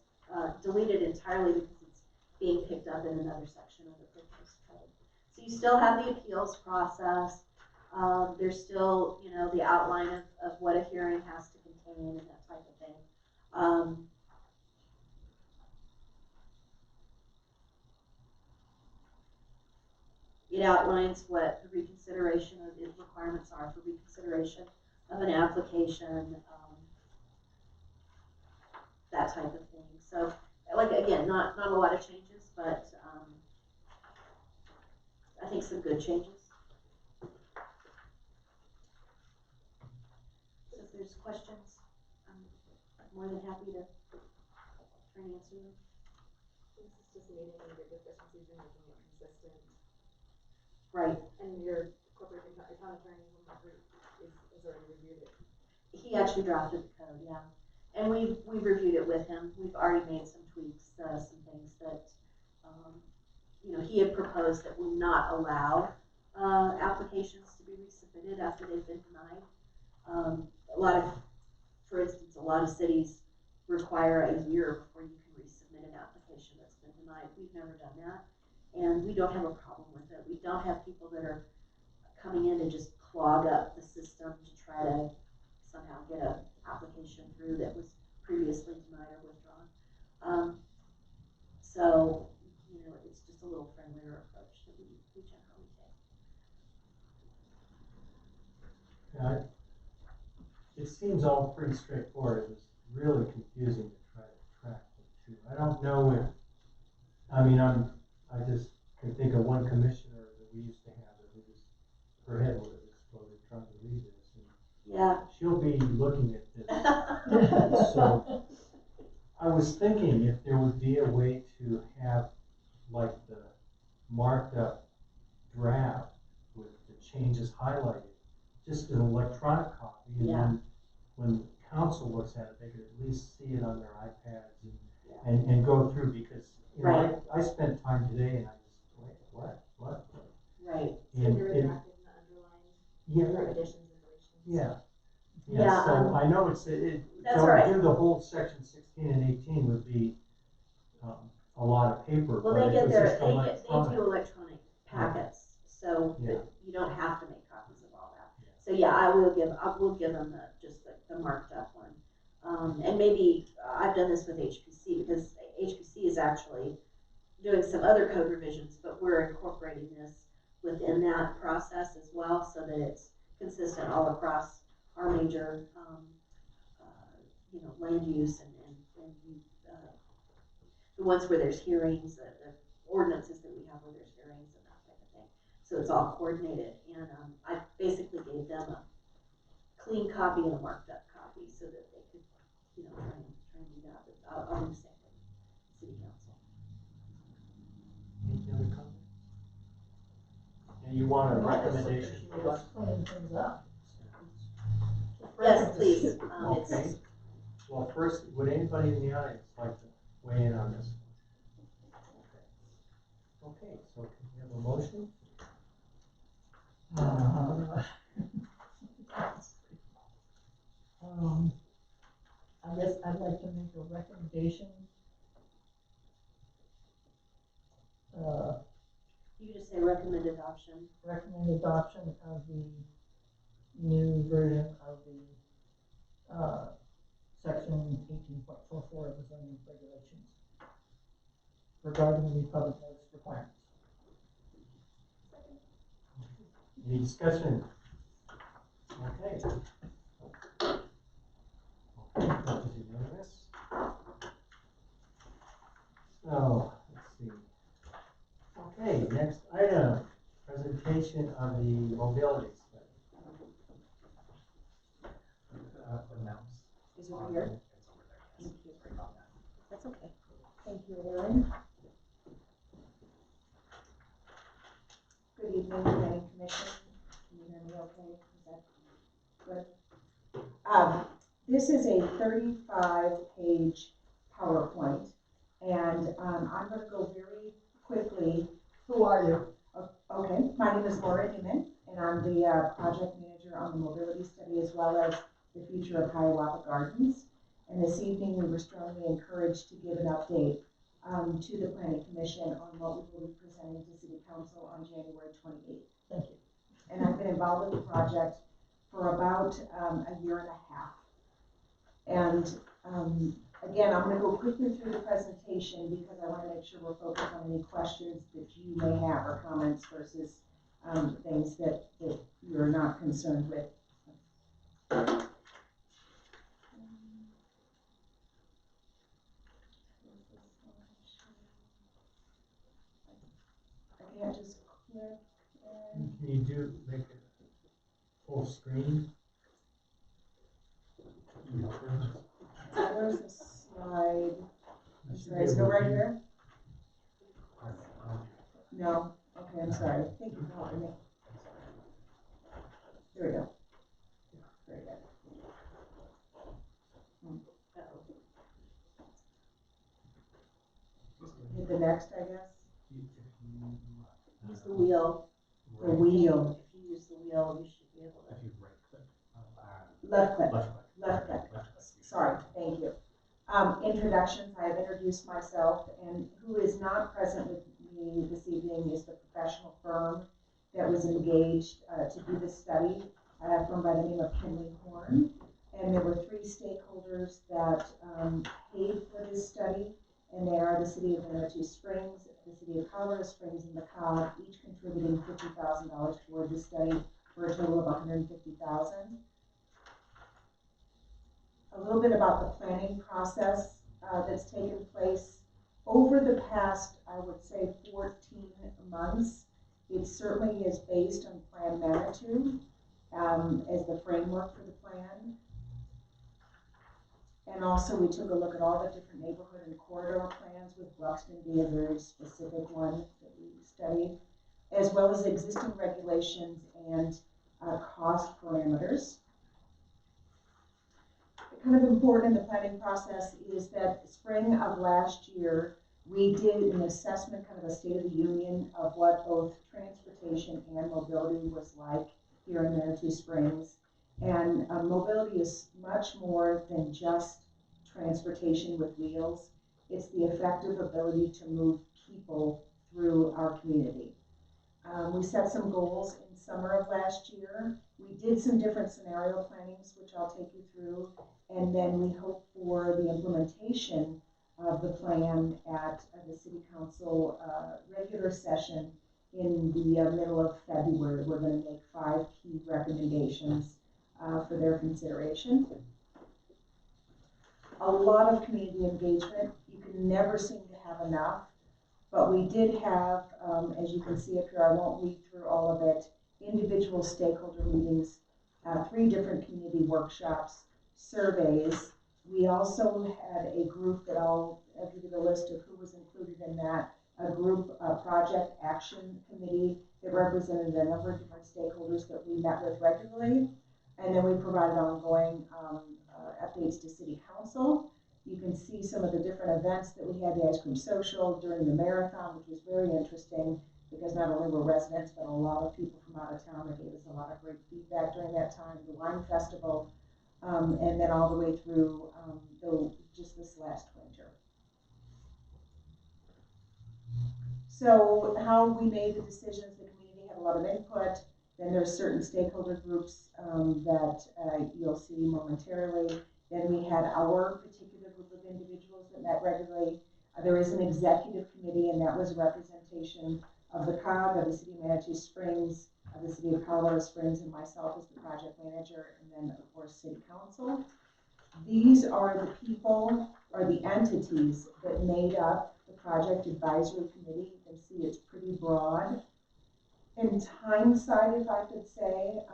deleted entirely because it's being picked up in another section of the proposed code. So you still have the appeals process. There's still, the outline of what a hearing has to contain and that type of thing. It outlines what the reconsideration of the requirements are for reconsideration of an application, that type of thing. So, like again, not a lot of changes, but I think some good changes. So if there's questions, I'm more than happy to try and answer them. This is just meeting your deficiencies and making it consistent. Right. And your corporate account attorney has already reviewed it. He actually drafted the code, yeah. And we've reviewed it with him. We've already made some tweaks, some things that, he had proposed that we not allow applications to be resubmitted after they've been denied. For instance, a lot of cities require a year before you can resubmit an application that's been denied. We've never done that, and we don't have a problem with it. We don't have people that are coming in to just clog up the system to try to somehow get an application through that was previously denied or withdrawn. So, it's just a little friendlier approach that we generally take. Yeah, it seems all pretty straightforward. It was really confusing to try to track the two. I don't know if, I just can think of one commissioner that we used to have that her head would have exploded trying to read this. And Yeah. she'll be looking at this. So I was thinking if there would be a way to have like the marked up draft with the changes highlighted, just an electronic copy, and then when council looks at it, they could at least see it on their iPads and go through, because I spent time today and I just what? Right. So you were drafted and underlined for additions and deletions. Yeah. So I know that's to all right. do the whole section 16 and 18 would be a lot of paper. Well, but they it was just do electronic. electronic packets, so that you don't have to make copies of all that. Yeah. So yeah, I will give them just the marked up one. And maybe I've done this with HPC because HPC is actually doing some other code revisions, but we're incorporating this within that process as well, so that it's consistent all across our major, land use and the ones where there's hearings, the ordinances that we have where there's hearings and that type of thing. So it's all coordinated, and I basically gave them a clean copy and a marked up copy so that they could, try and do that. But I'll do the same with City Council. Any other comments? And you want a recommendation from us? Cleaning things up. Yes, please. Okay. Well, first, would anybody in the audience like to weigh in on this one? Okay, so can we have a motion? I guess I'd like to make a recommendation You just say recommend adoption. recommend adoption of the new version of the, section 18.44 of the zoning regulations regarding the public notice requirements. Any discussion? Okay. Okay, that is unanimous. So, let's see. Okay, next item, presentation of the mobility study. The mouse. Is it over here? It's over there, yes. Sorry about that. That's okay. Thank you, Erin. Good evening, planning commission. Can you hear me okay? Is that good? This is a 35-page PowerPoint, and I'm going to go very quickly. Who are you? Okay, my name is Laura Newman, and I'm the project manager on the mobility study as well as the future of Hiawatha Gardens. And this evening, we were strongly encouraged to give an update to the planning commission on what we will be presenting to city council on January 28th. Thank you. And I've been involved with the project for about a year and a half. And again, I'm going to go quickly through the presentation because I want to make sure we're focused on any questions that you may have or comments versus things that you're not concerned with. I can't just click and Can you make it full screen? where's the slide? I'm sorry, is it right here? No? Okay, I'm sorry. Thank you for helping me. There we go. Very good. Hit the next, I guess. Use the wheel. The wheel. If you use the wheel, you should be able to. If you right click. Left click. Left click. Left click. Left click. Sorry, thank you. Introductions, I have introduced myself, and who is not present with me this evening is the professional firm that was engaged to do this study, a firm by the name of Kenley Horn. And there were 3 stakeholders that paid for this study, and they are the city of Manitou Springs, the city of Colorado Springs, and the COG, each contributing $50,000 toward this study for a total of $150,000. A little bit about the planning process that's taken place over the past, I would say, 14 months. It certainly is based on Plan Manitou as the framework for the plan. And also we took a look at all the different neighborhood and corridor plans, with Buxton being a very specific one that we studied, as well as existing regulations and cost parameters. Kind of important in the planning process is that spring of last year, we did an assessment, kind of a state of the union of what both transportation and mobility was like here in Manitou Springs. And mobility is much more than just transportation with wheels. It's the effective ability to move people through our community. We set some goals in summer of last year. We did some different scenario plannings, which I'll take you through. And then we hope for the implementation of the plan at the city council regular session in the middle of February. We're going to make 5 key recommendations for their consideration. A lot of community engagement. You can never seem to have enough, but we did have, as you can see up here, I won't read through all of it, individual stakeholder meetings, 3 different community workshops, surveys. We also had a group that I'll give you the list of who was included in that, a group, a project action committee that represented a number of different stakeholders that we met with regularly. And then we provided ongoing updates to city council. You can see some of the different events that we had, the ice cream social during the marathon, which was very interesting because not only were residents, but a lot of people from out of town that gave us a lot of great feedback during that time, the wine festival, and then all the way through just this last winter. So how we made the decisions, the community had a lot of input. Then there's certain stakeholder groups that you'll see momentarily. Then we had our particular group of individuals that met regularly. There is an executive committee, and that was a representation of the COG, of the City of Manitou Springs, of the City of Colorado Springs, and myself as the project manager, and then of course City Council. These are the people or the entities that made up the Project Advisory Committee. You can see it's pretty broad. In hindsight, if I could say,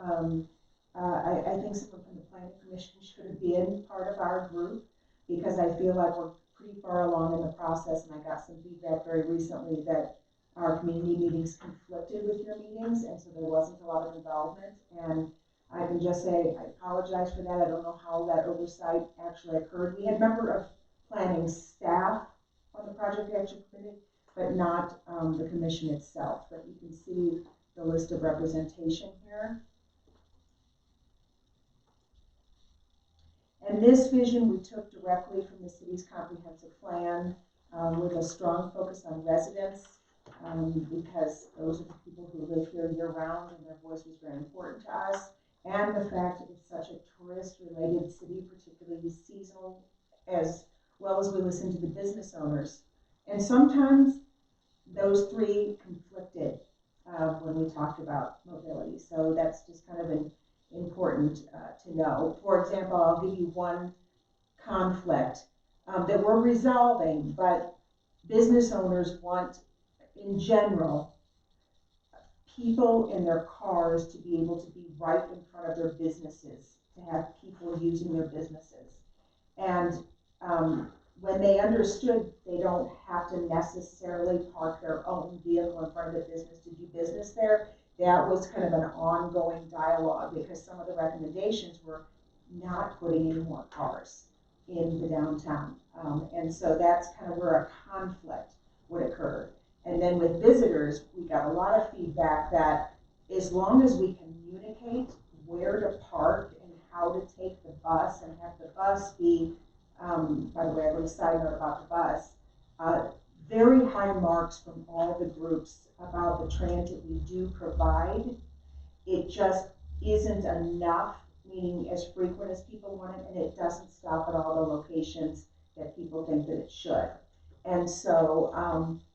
I think someone from the Planning Commission should have been part of our group, because I feel like we're pretty far along in the process, and I got some feedback very recently that our community meetings conflicted with your meetings, and so there wasn't a lot of involvement. And I can just say I apologize for that. I don't know how that oversight actually occurred. We had a member of planning staff on the Project Action Committee, but not the commission itself. But you can see the list of representation here. And this vision we took directly from the city's comprehensive plan with a strong focus on residents, because those are the people who live here year round, and their voice was very important to us. And the fact that it's such a tourist-related city, particularly seasonal, as well as we listen to the business owners. And sometimes those three conflicted when we talked about mobility. So that's just kind of important to know. For example, I'll give you one conflict that we're resolving, but business owners want, in general, people in their cars to be able to be right in front of their businesses, to have people using their businesses. And when they understood they don't have to necessarily park their own vehicle in front of the business to do business there, that was kind of an ongoing dialogue, because some of the recommendations were not putting any more cars in the downtown. And so that's kind of where a conflict would occur. And then with visitors, we got a lot of feedback that as long as we communicate where to park and how to take the bus, and have the bus be, by the way, a little side note about the bus, very high marks from all the groups about the transit we do provide. It just isn't enough, meaning as frequent as people want it, and it doesn't stop at all the locations that people think that it should. And so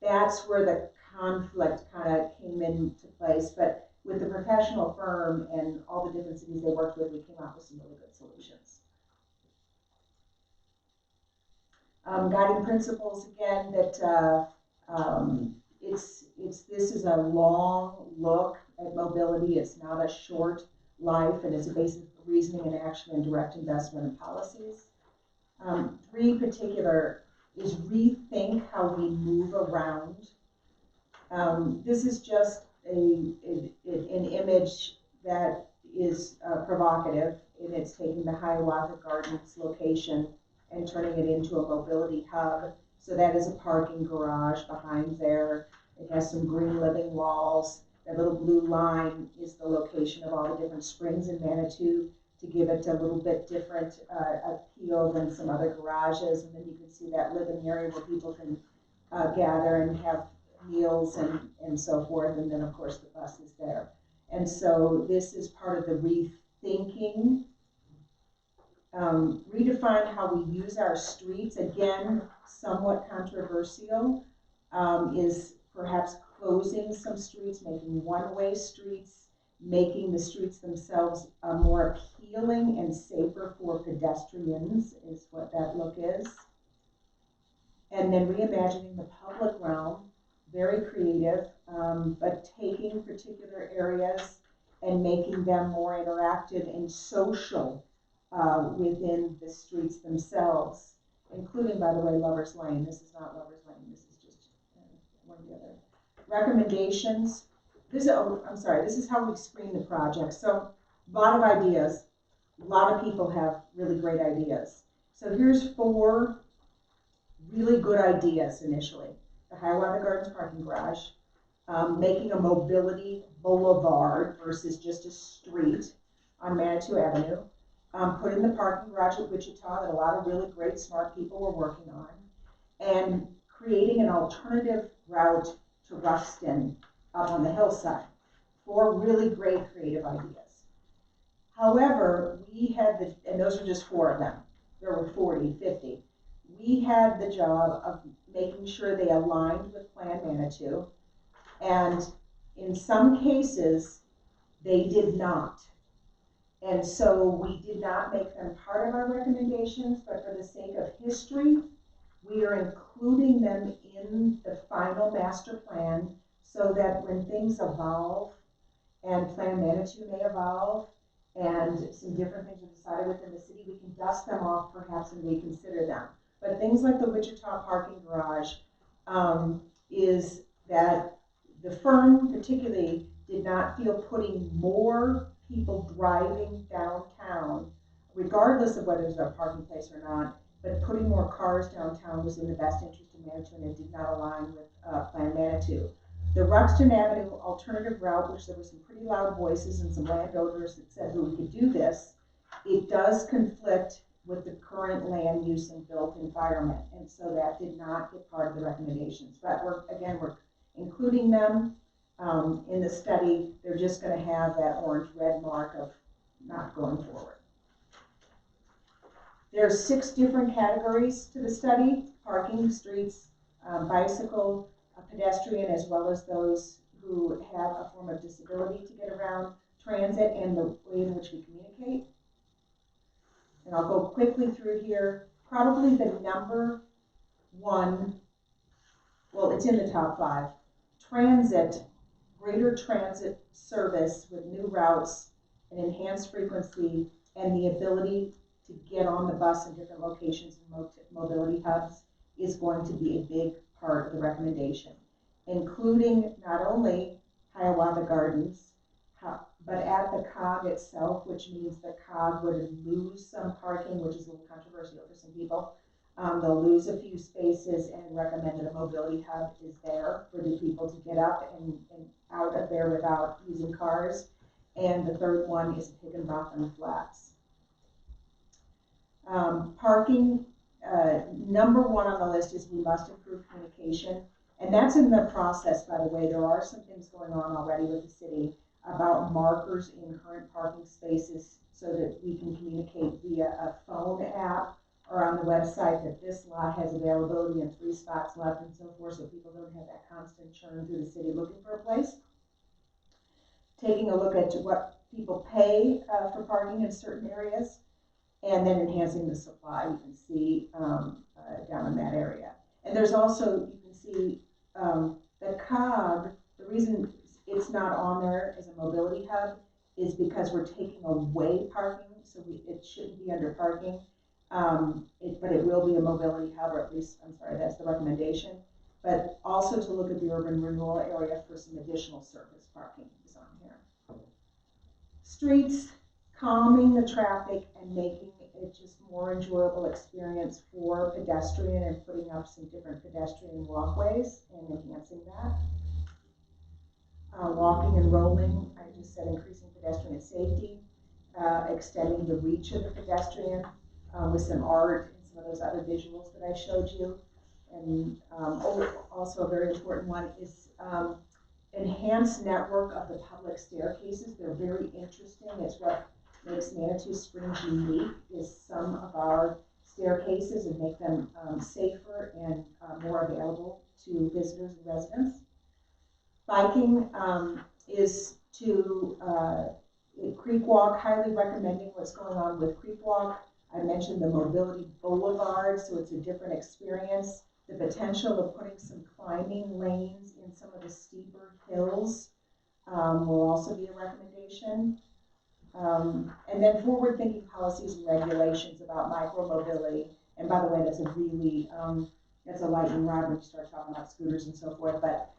that's where the conflict kind of came into place. But with the professional firm and all the different cities they worked with, we came out with some really good solutions. Guiding principles, again, that this is a long look at mobility. It's not a short life, and it's a basic reasoning and action and direct investment in policies. 3 particular is rethink how we move around. This is just an image that is provocative, and it's taking the Hiawatha Gardens location and turning it into a mobility hub. So that is a parking garage behind there. It has some green living walls. That little blue line is the location of all the different springs in Manitou, to give it a little bit different appeal than some other garages. And then you can see that living area where people can gather and have meals and so forth. And then of course the bus is there. And so this is part of the rethinking. Redefine how we use our streets, again, somewhat controversial, is perhaps closing some streets, making one-way streets, making the streets themselves more appealing and safer for pedestrians is what that look is. And then reimagining the public realm, very creative, but taking particular areas and making them more interactive and social within the streets themselves, including, by the way, Lover's Lane. This is not Lover's Lane, this is just one of the other. Recommendations. This is how we screen the project. So a lot of ideas, a lot of people have really great ideas. So here's 4 really good ideas initially. The Hiawatha Gardens parking garage, making a mobility boulevard versus just a street on Manitou Avenue, put in the parking garage at Wichita that a lot of really great smart people were working on, and creating an alternative route to Ruxton up on the hillside. 4 really great creative ideas. However, we had and those are just 4 of them. There were 40, 50. We had the job of making sure they aligned with Plan Manitou, and in some cases, they did not. And so we did not make them part of our recommendations, but for the sake of history, we are including them in the final master plan so that when things evolve, and Plan Manitou may evolve, and some different things are decided within the city, we can dust them off perhaps and reconsider them. But things like the Wichita parking garage is that the firm particularly did not feel putting more people driving downtown, regardless of whether it's a parking place or not, but putting more cars downtown was in the best interest of Manitou, and it did not align with Plan Manitou. The Ruxton Avenue alternative route, which there were some pretty loud voices and some landowners that said that we could do this, it does conflict with the current land use and built environment, and so that did not get part of the recommendations. But we're including them in the study. They're just going to have that orange-red mark of not going forward. There's 6 different categories to the study: parking, streets, bicycle, pedestrian, as well as those who have a form of disability to get around, transit, and the way in which we communicate. And I'll go quickly through here. Probably the number 1, well, it's in the top 5. Transit, greater transit service with new routes and enhanced frequency and the ability to get on the bus in different locations and mobility hubs is going to be a big part of the recommendation, including not only Hiawatha Gardens, but at the COG itself, which means the COG would lose some parking, which is a little controversial for some people. They'll lose a few spaces and recommend that a mobility hub is there for the people to get up and out of there without using cars. And the third one is Higginbotham Flats. Parking, number 1 on the list is we must improve communication. And that's in the process, by the way. There are some things going on already with the city about markers in current parking spaces so that we can communicate via a phone app or on the website that this lot has availability and 3 spots left and so forth, so people don't have that constant churn through the city looking for a place. Taking a look at what people pay for parking in certain areas, and then enhancing the supply. You can see down in that area. And there's also, you can see the COG, the reason it's not on there as a mobility hub is because we're taking away parking, so it shouldn't be under parking. But it will be a mobility hub, or at least, I'm sorry, that's the recommendation. But also to look at the urban renewal area for some additional surface parking is on here. Streets, calming the traffic and making it just more enjoyable experience for pedestrian and putting up some different pedestrian walkways and enhancing that. Walking and rolling, I just said increasing pedestrian safety, extending the reach of the pedestrian with some art and some of those other visuals that I showed you. And also a very important one is enhanced network of the public staircases. They're very interesting. It's what makes Manitou Springs unique, is some of our staircases, and make them safer and more available to visitors and residents. Biking is to Creek Walk, highly recommending what's going on with Creek Walk. I mentioned the mobility boulevard, so it's a different experience. The potential of putting some climbing lanes in some of the steeper hills will also be a recommendation. And then forward-thinking policies and regulations about micro-mobility. And by the way, that's a really, that's a lightning rod when you start talking about scooters and so forth, but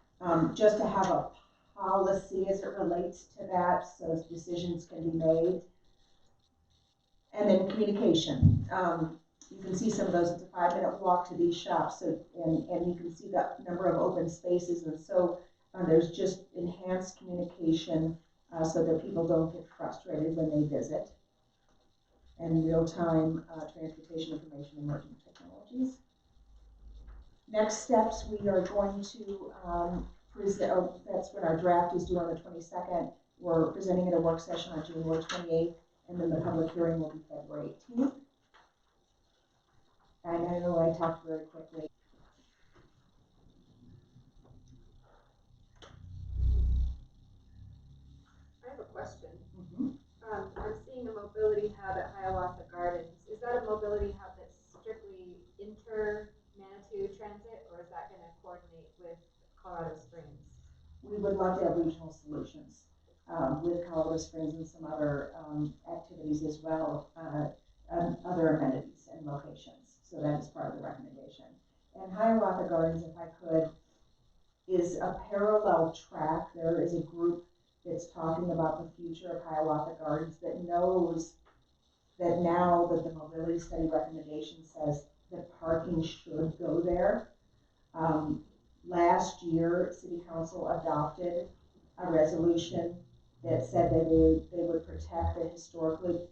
just to have a policy as it relates to that so decisions can be made. And then communication. You can see some of those. It's a 5-minute walk to these shops, so, and you can see the number of open spaces, and so there's just enhanced communication so that people don't get frustrated when they visit. And real-time transportation information emerging technologies. Next steps, we are going to that's when our draft is due on the 22nd. We're presenting at a work session on January 28th, and then the public hearing will be February 18th. And I know I talked very quickly. I have a question. Mhm. I'm seeing a mobility hub at Hiawatha Gardens. Is that a mobility hub that's strictly inter-Manitou transit, or is that gonna coordinate with Colorado Springs? We would love to have regional solutions with Colorado Springs and some other activities as well, other amenities and locations. So that is part of the recommendation. And Hiawatha Gardens, if I could, is a parallel track. There is a group that's talking about the future of Hiawatha Gardens that knows that now that the mobility study recommendation says that parking should go there. Last year, City Council adopted a resolution that said that they would protect the historically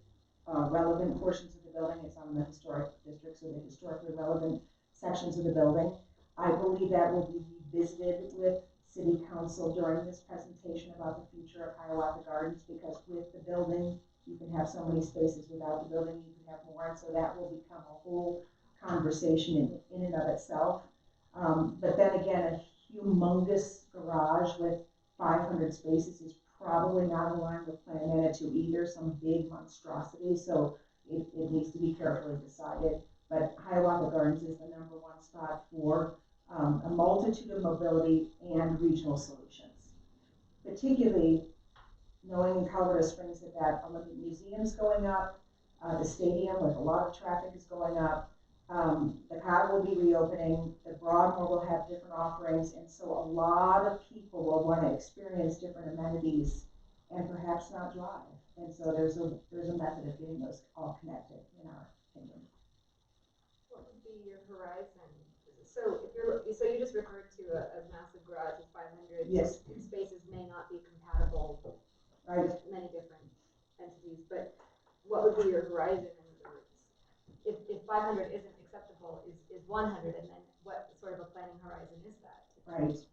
relevant portions of the building. It's on the historic districts, or the historically relevant sections of the building. I believe that will be revisited with City Council during this presentation about the future of Hiawatha Gardens, because with the building, you can have so many spaces. Without the building, you can have more, and so that will become a whole conversation in and of itself. But then again, a humongous garage with 500 spaces is probably not in line with Plan Manitou either, some big monstrosity, so it needs to be carefully decided. But Hiawatha Gardens is the #1 spot for a multitude of mobility and regional solutions. Particularly knowing in Colorado Springs that Olympic Museum's going up, the stadium with a lot of traffic is going up, the COG will be reopening, the Broadmoor will have different offerings, and so a lot of people will want to experience different amenities and perhaps not drive. And so there's a method of getting those all connected, in our opinion. What would be your horizon? So you just referred to a massive garage with 500 Yes. spaces may not be compatible Right. with many different entities, but what would be your horizon? If 500 isn't acceptable, is 100, and then what sort of a planning horizon is that? Right.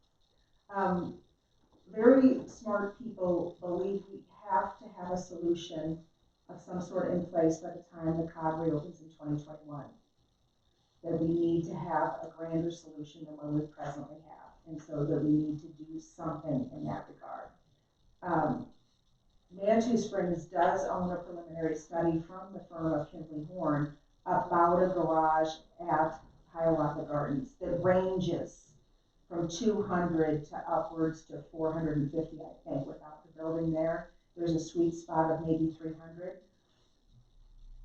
Very smart people believe we have to have a solution of some sort in place by the time the COG reopens in 2021. That we need to have a grander solution than what we presently have, and so that we need to do something in that regard. Manitou Springs does own a preliminary study from the firm of Kimberly Horn about a garage at Hiawatha Gardens that ranges from 200 to upwards to 450, I think, without the building there. There's a sweet spot of maybe 300.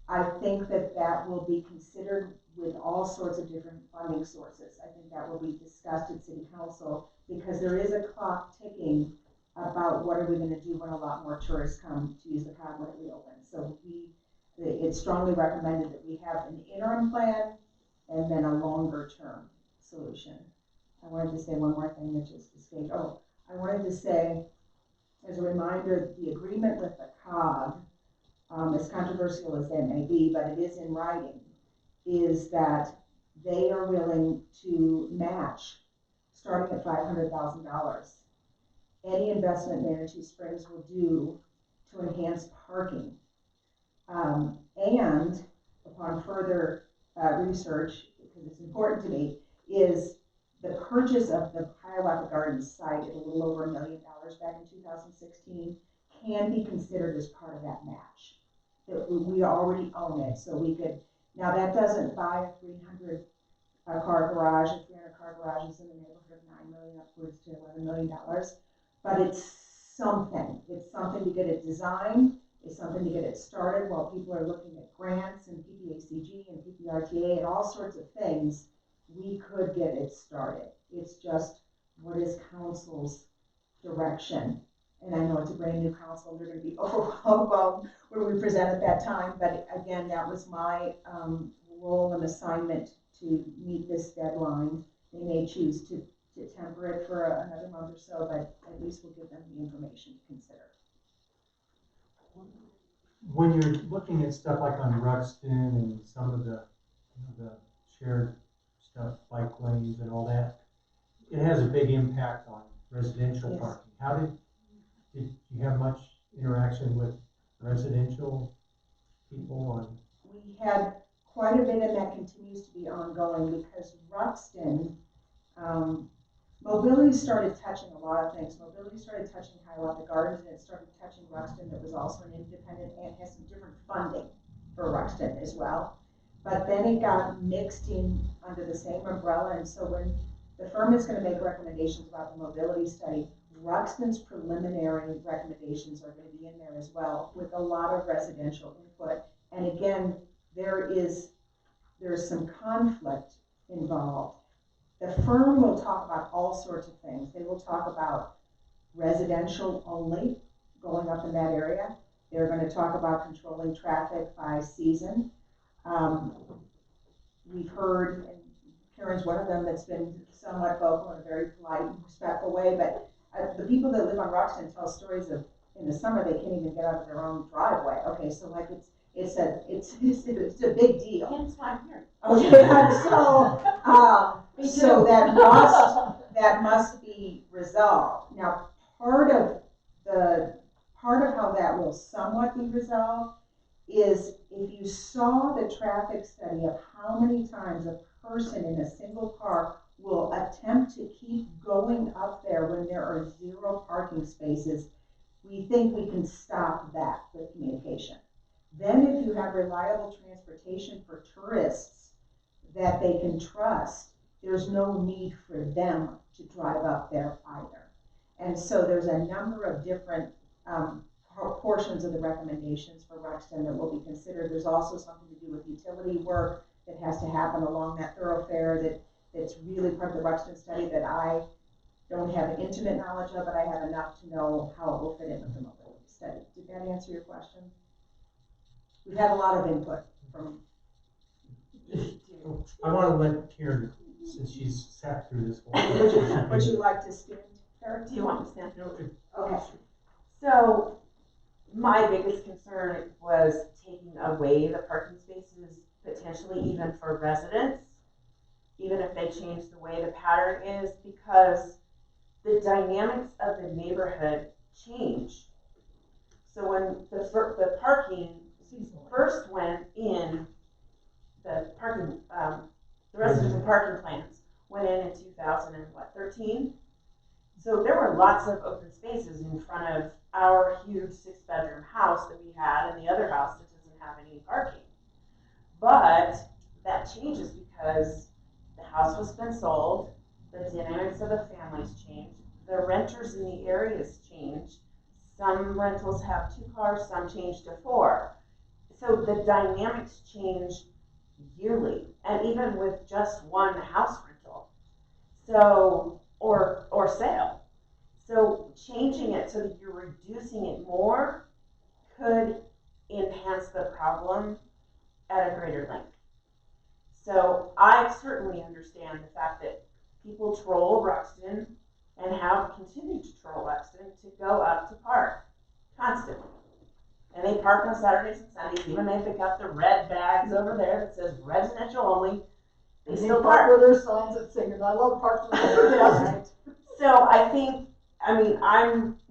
I think that will be considered with all sorts of different funding sources. I think that will be discussed at City Council, because there is a clock ticking about what are we going to do when a lot more tourists come to use the COG when it reopens. So it's strongly recommended that we have an interim plan and then a longer term solution. I wanted to say one more thing that just escaped. I wanted to say, as a reminder, the agreement with the COG, as controversial as that may be, but it is in writing, is that they are willing to match, starting at $500,000, any investment Manitou Springs will do to enhance parking. And upon further research, because it's important to me, is the purchase of the Hiawatha Gardens site at a little over $1 million back in 2016 can be considered as part of that match. That we already own it, so we could. Now that doesn't buy a 300 car garage. A 300 car garage is in the neighborhood of $9 million upwards to $11 million. But it's something. It's something to get it designed. It's something to get it started while people are looking at grants and PPACG and PPRTA and all sorts of things. We could get it started. It's just, what is council's direction? And I know it's a brand new council, they're going to be overwhelmed when we present at that time. But again, that was my role and assignment to meet this deadline. They may choose to temper it for another month or so, but at least we'll give them the information to consider. When you're looking at stuff like on Ruxton and some of the shared stuff, bike lanes and all that, it has a big impact on residential Yes. parking. How did you have much interaction with residential people on? We had quite a bit, and that continues to be ongoing because Ruxton, mobility started touching a lot of things. Mobility started touching Hiawatha Gardens, and it started touching Ruxton, that was also an independent and has some different funding for Ruxton as well. But then it got mixed in under the same umbrella, and so when the firm is gonna make recommendations about the mobility study, Ruxton's preliminary recommendations are gonna be in there as well, with a lot of residential input. And again, there's some conflict involved. The firm will talk about all sorts of things. They will talk about residential only, going up in that area. They're gonna talk about controlling traffic by season. We've heard, and Karen's one of them that's been somewhat vocal in a very polite and respectful way, but the people that live on Roxton tell stories of, in the summer, they can't even get out of their own driveway. Okay, so like it's a big deal. Hence why I'm here. Okay, so that must be resolved. Now, part of how that will somewhat be resolved is if you saw the traffic study of how many times a person in a single car will attempt to keep going up there when there are 0 parking spaces, we think we can stop that with communication. Then if you have reliable transportation for tourists that they can trust, there's no need for them to drive up there either. And so there's a number of different portions of the recommendations for Ruxton that will be considered. There's also something to do with utility work that has to happen along that thoroughfare that's really part of the Ruxton study that I don't have intimate knowledge of, but I have enough to know how it will fit in with the mobility study. Did that answer your question? We've had a lot of input from. I want to let Karen, since she's sat through this whole process. Would you like to stand, Karen? Do you want to stand? Okay. So, my biggest concern was taking away the parking spaces, potentially even for residents, even if they change the way the pattern is, because the dynamics of the neighborhood change. So when the parking first went in, the residential parking plans went in 2013. So there were lots of open spaces in front of our huge 6-bedroom house that we had and the other house that doesn't have any parking. But that changes because the house has been sold, the dynamics of the families changed, the renters in the areas changed. Some rentals have 2 cars, some change to 4. So the dynamics change yearly, and even with just one house rental, so or sale. So changing it so that you're reducing it more could enhance the problem at a greater length. So I certainly understand the fact that people troll Ruxton and have continued to troll Ruxton to go up to park constantly. And they park on Saturdays and Sundays, even if they got the red bags over there that says residential only, they still park. With their signs that say, I love parking. Right. So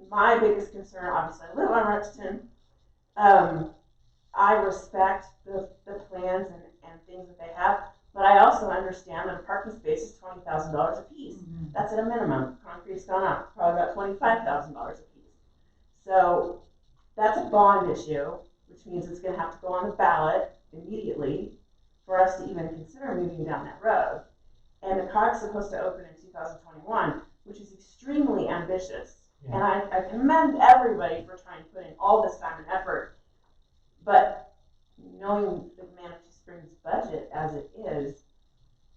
my biggest concern, obviously I live on Ruxton. I respect the plans and things that they have, but I also understand that a parking space is $20,000 a piece. Mm-hmm. That's at a minimum. Concrete's gone up. It's probably about $25,000 a piece. So that's a bond issue, which means it's going to have to go on the ballot immediately for us to even consider moving down that road. And the COG's supposed to open in 2021, which is extremely ambitious. Yeah. And I commend everybody for trying to put in all this time and effort. But knowing the Manitou Springs budget as it is,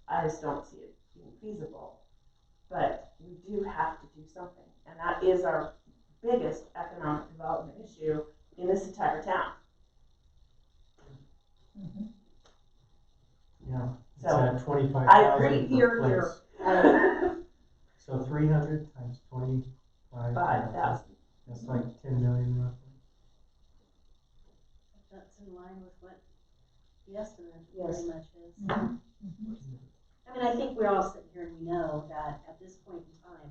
I just don't see it being feasible. But we do have to do something. And that is our biggest economic development issue in this entire town. Mm-hmm. Yeah. So, it's 25,000 I agree here. So 300 times 25,000. That's like 10 million roughly. That's in line with what the estimate Yes. very much is. Mm-hmm. I mean, I think we're all sitting here and we know that at this point in time,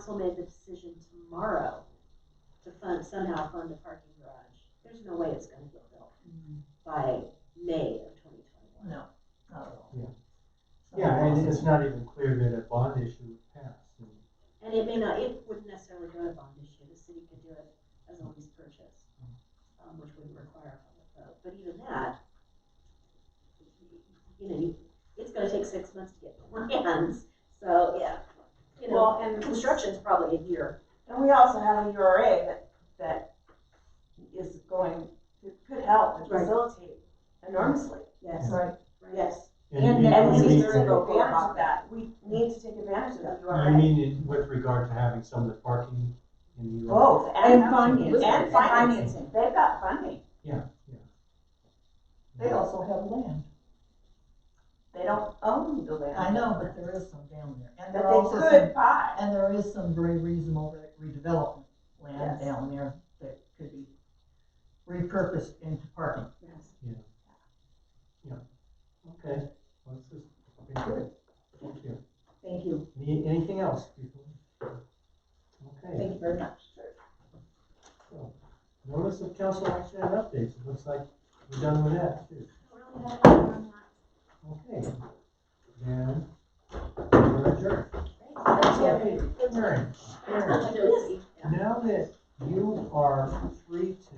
council made the decision tomorrow to somehow fund a parking garage, there's no way it's gonna get built by May of 2021. No, not at all. Yeah, and it's not even clear that a bond issue would pass. And it may not, it wouldn't necessarily go to bond issue, the city could do it as a lease purchase, which wouldn't require a public vote, but even that, you know, it's gonna take 6 months to get plans, so, yeah. You know, Well, and construction's probably a year. And we also have a URA that is going, could help and Right. facilitate enormously. Yes, Right. yes. And you we mean- need to take advantage of that. We need to take advantage of that You URA. mean with regard to having some of the parking in the. Both, And and financing. and financing. They've got funding. They also have land. They don't own the land. I know, but there is some down there. And there That are also they some, could buy. and there is some very reasonable redevelopment land Yes. down there that could be repurposed into parking. Yes. Okay, well, this has been good. Thank you. Thank you. Anything else, people? Okay, Thank you very much. so, notice of council action and updates, it looks like we're done with that too. Don't really have anything on that. Okay, then, we're adjourned. Okay, Karen, Okey-dokey. now that you are free to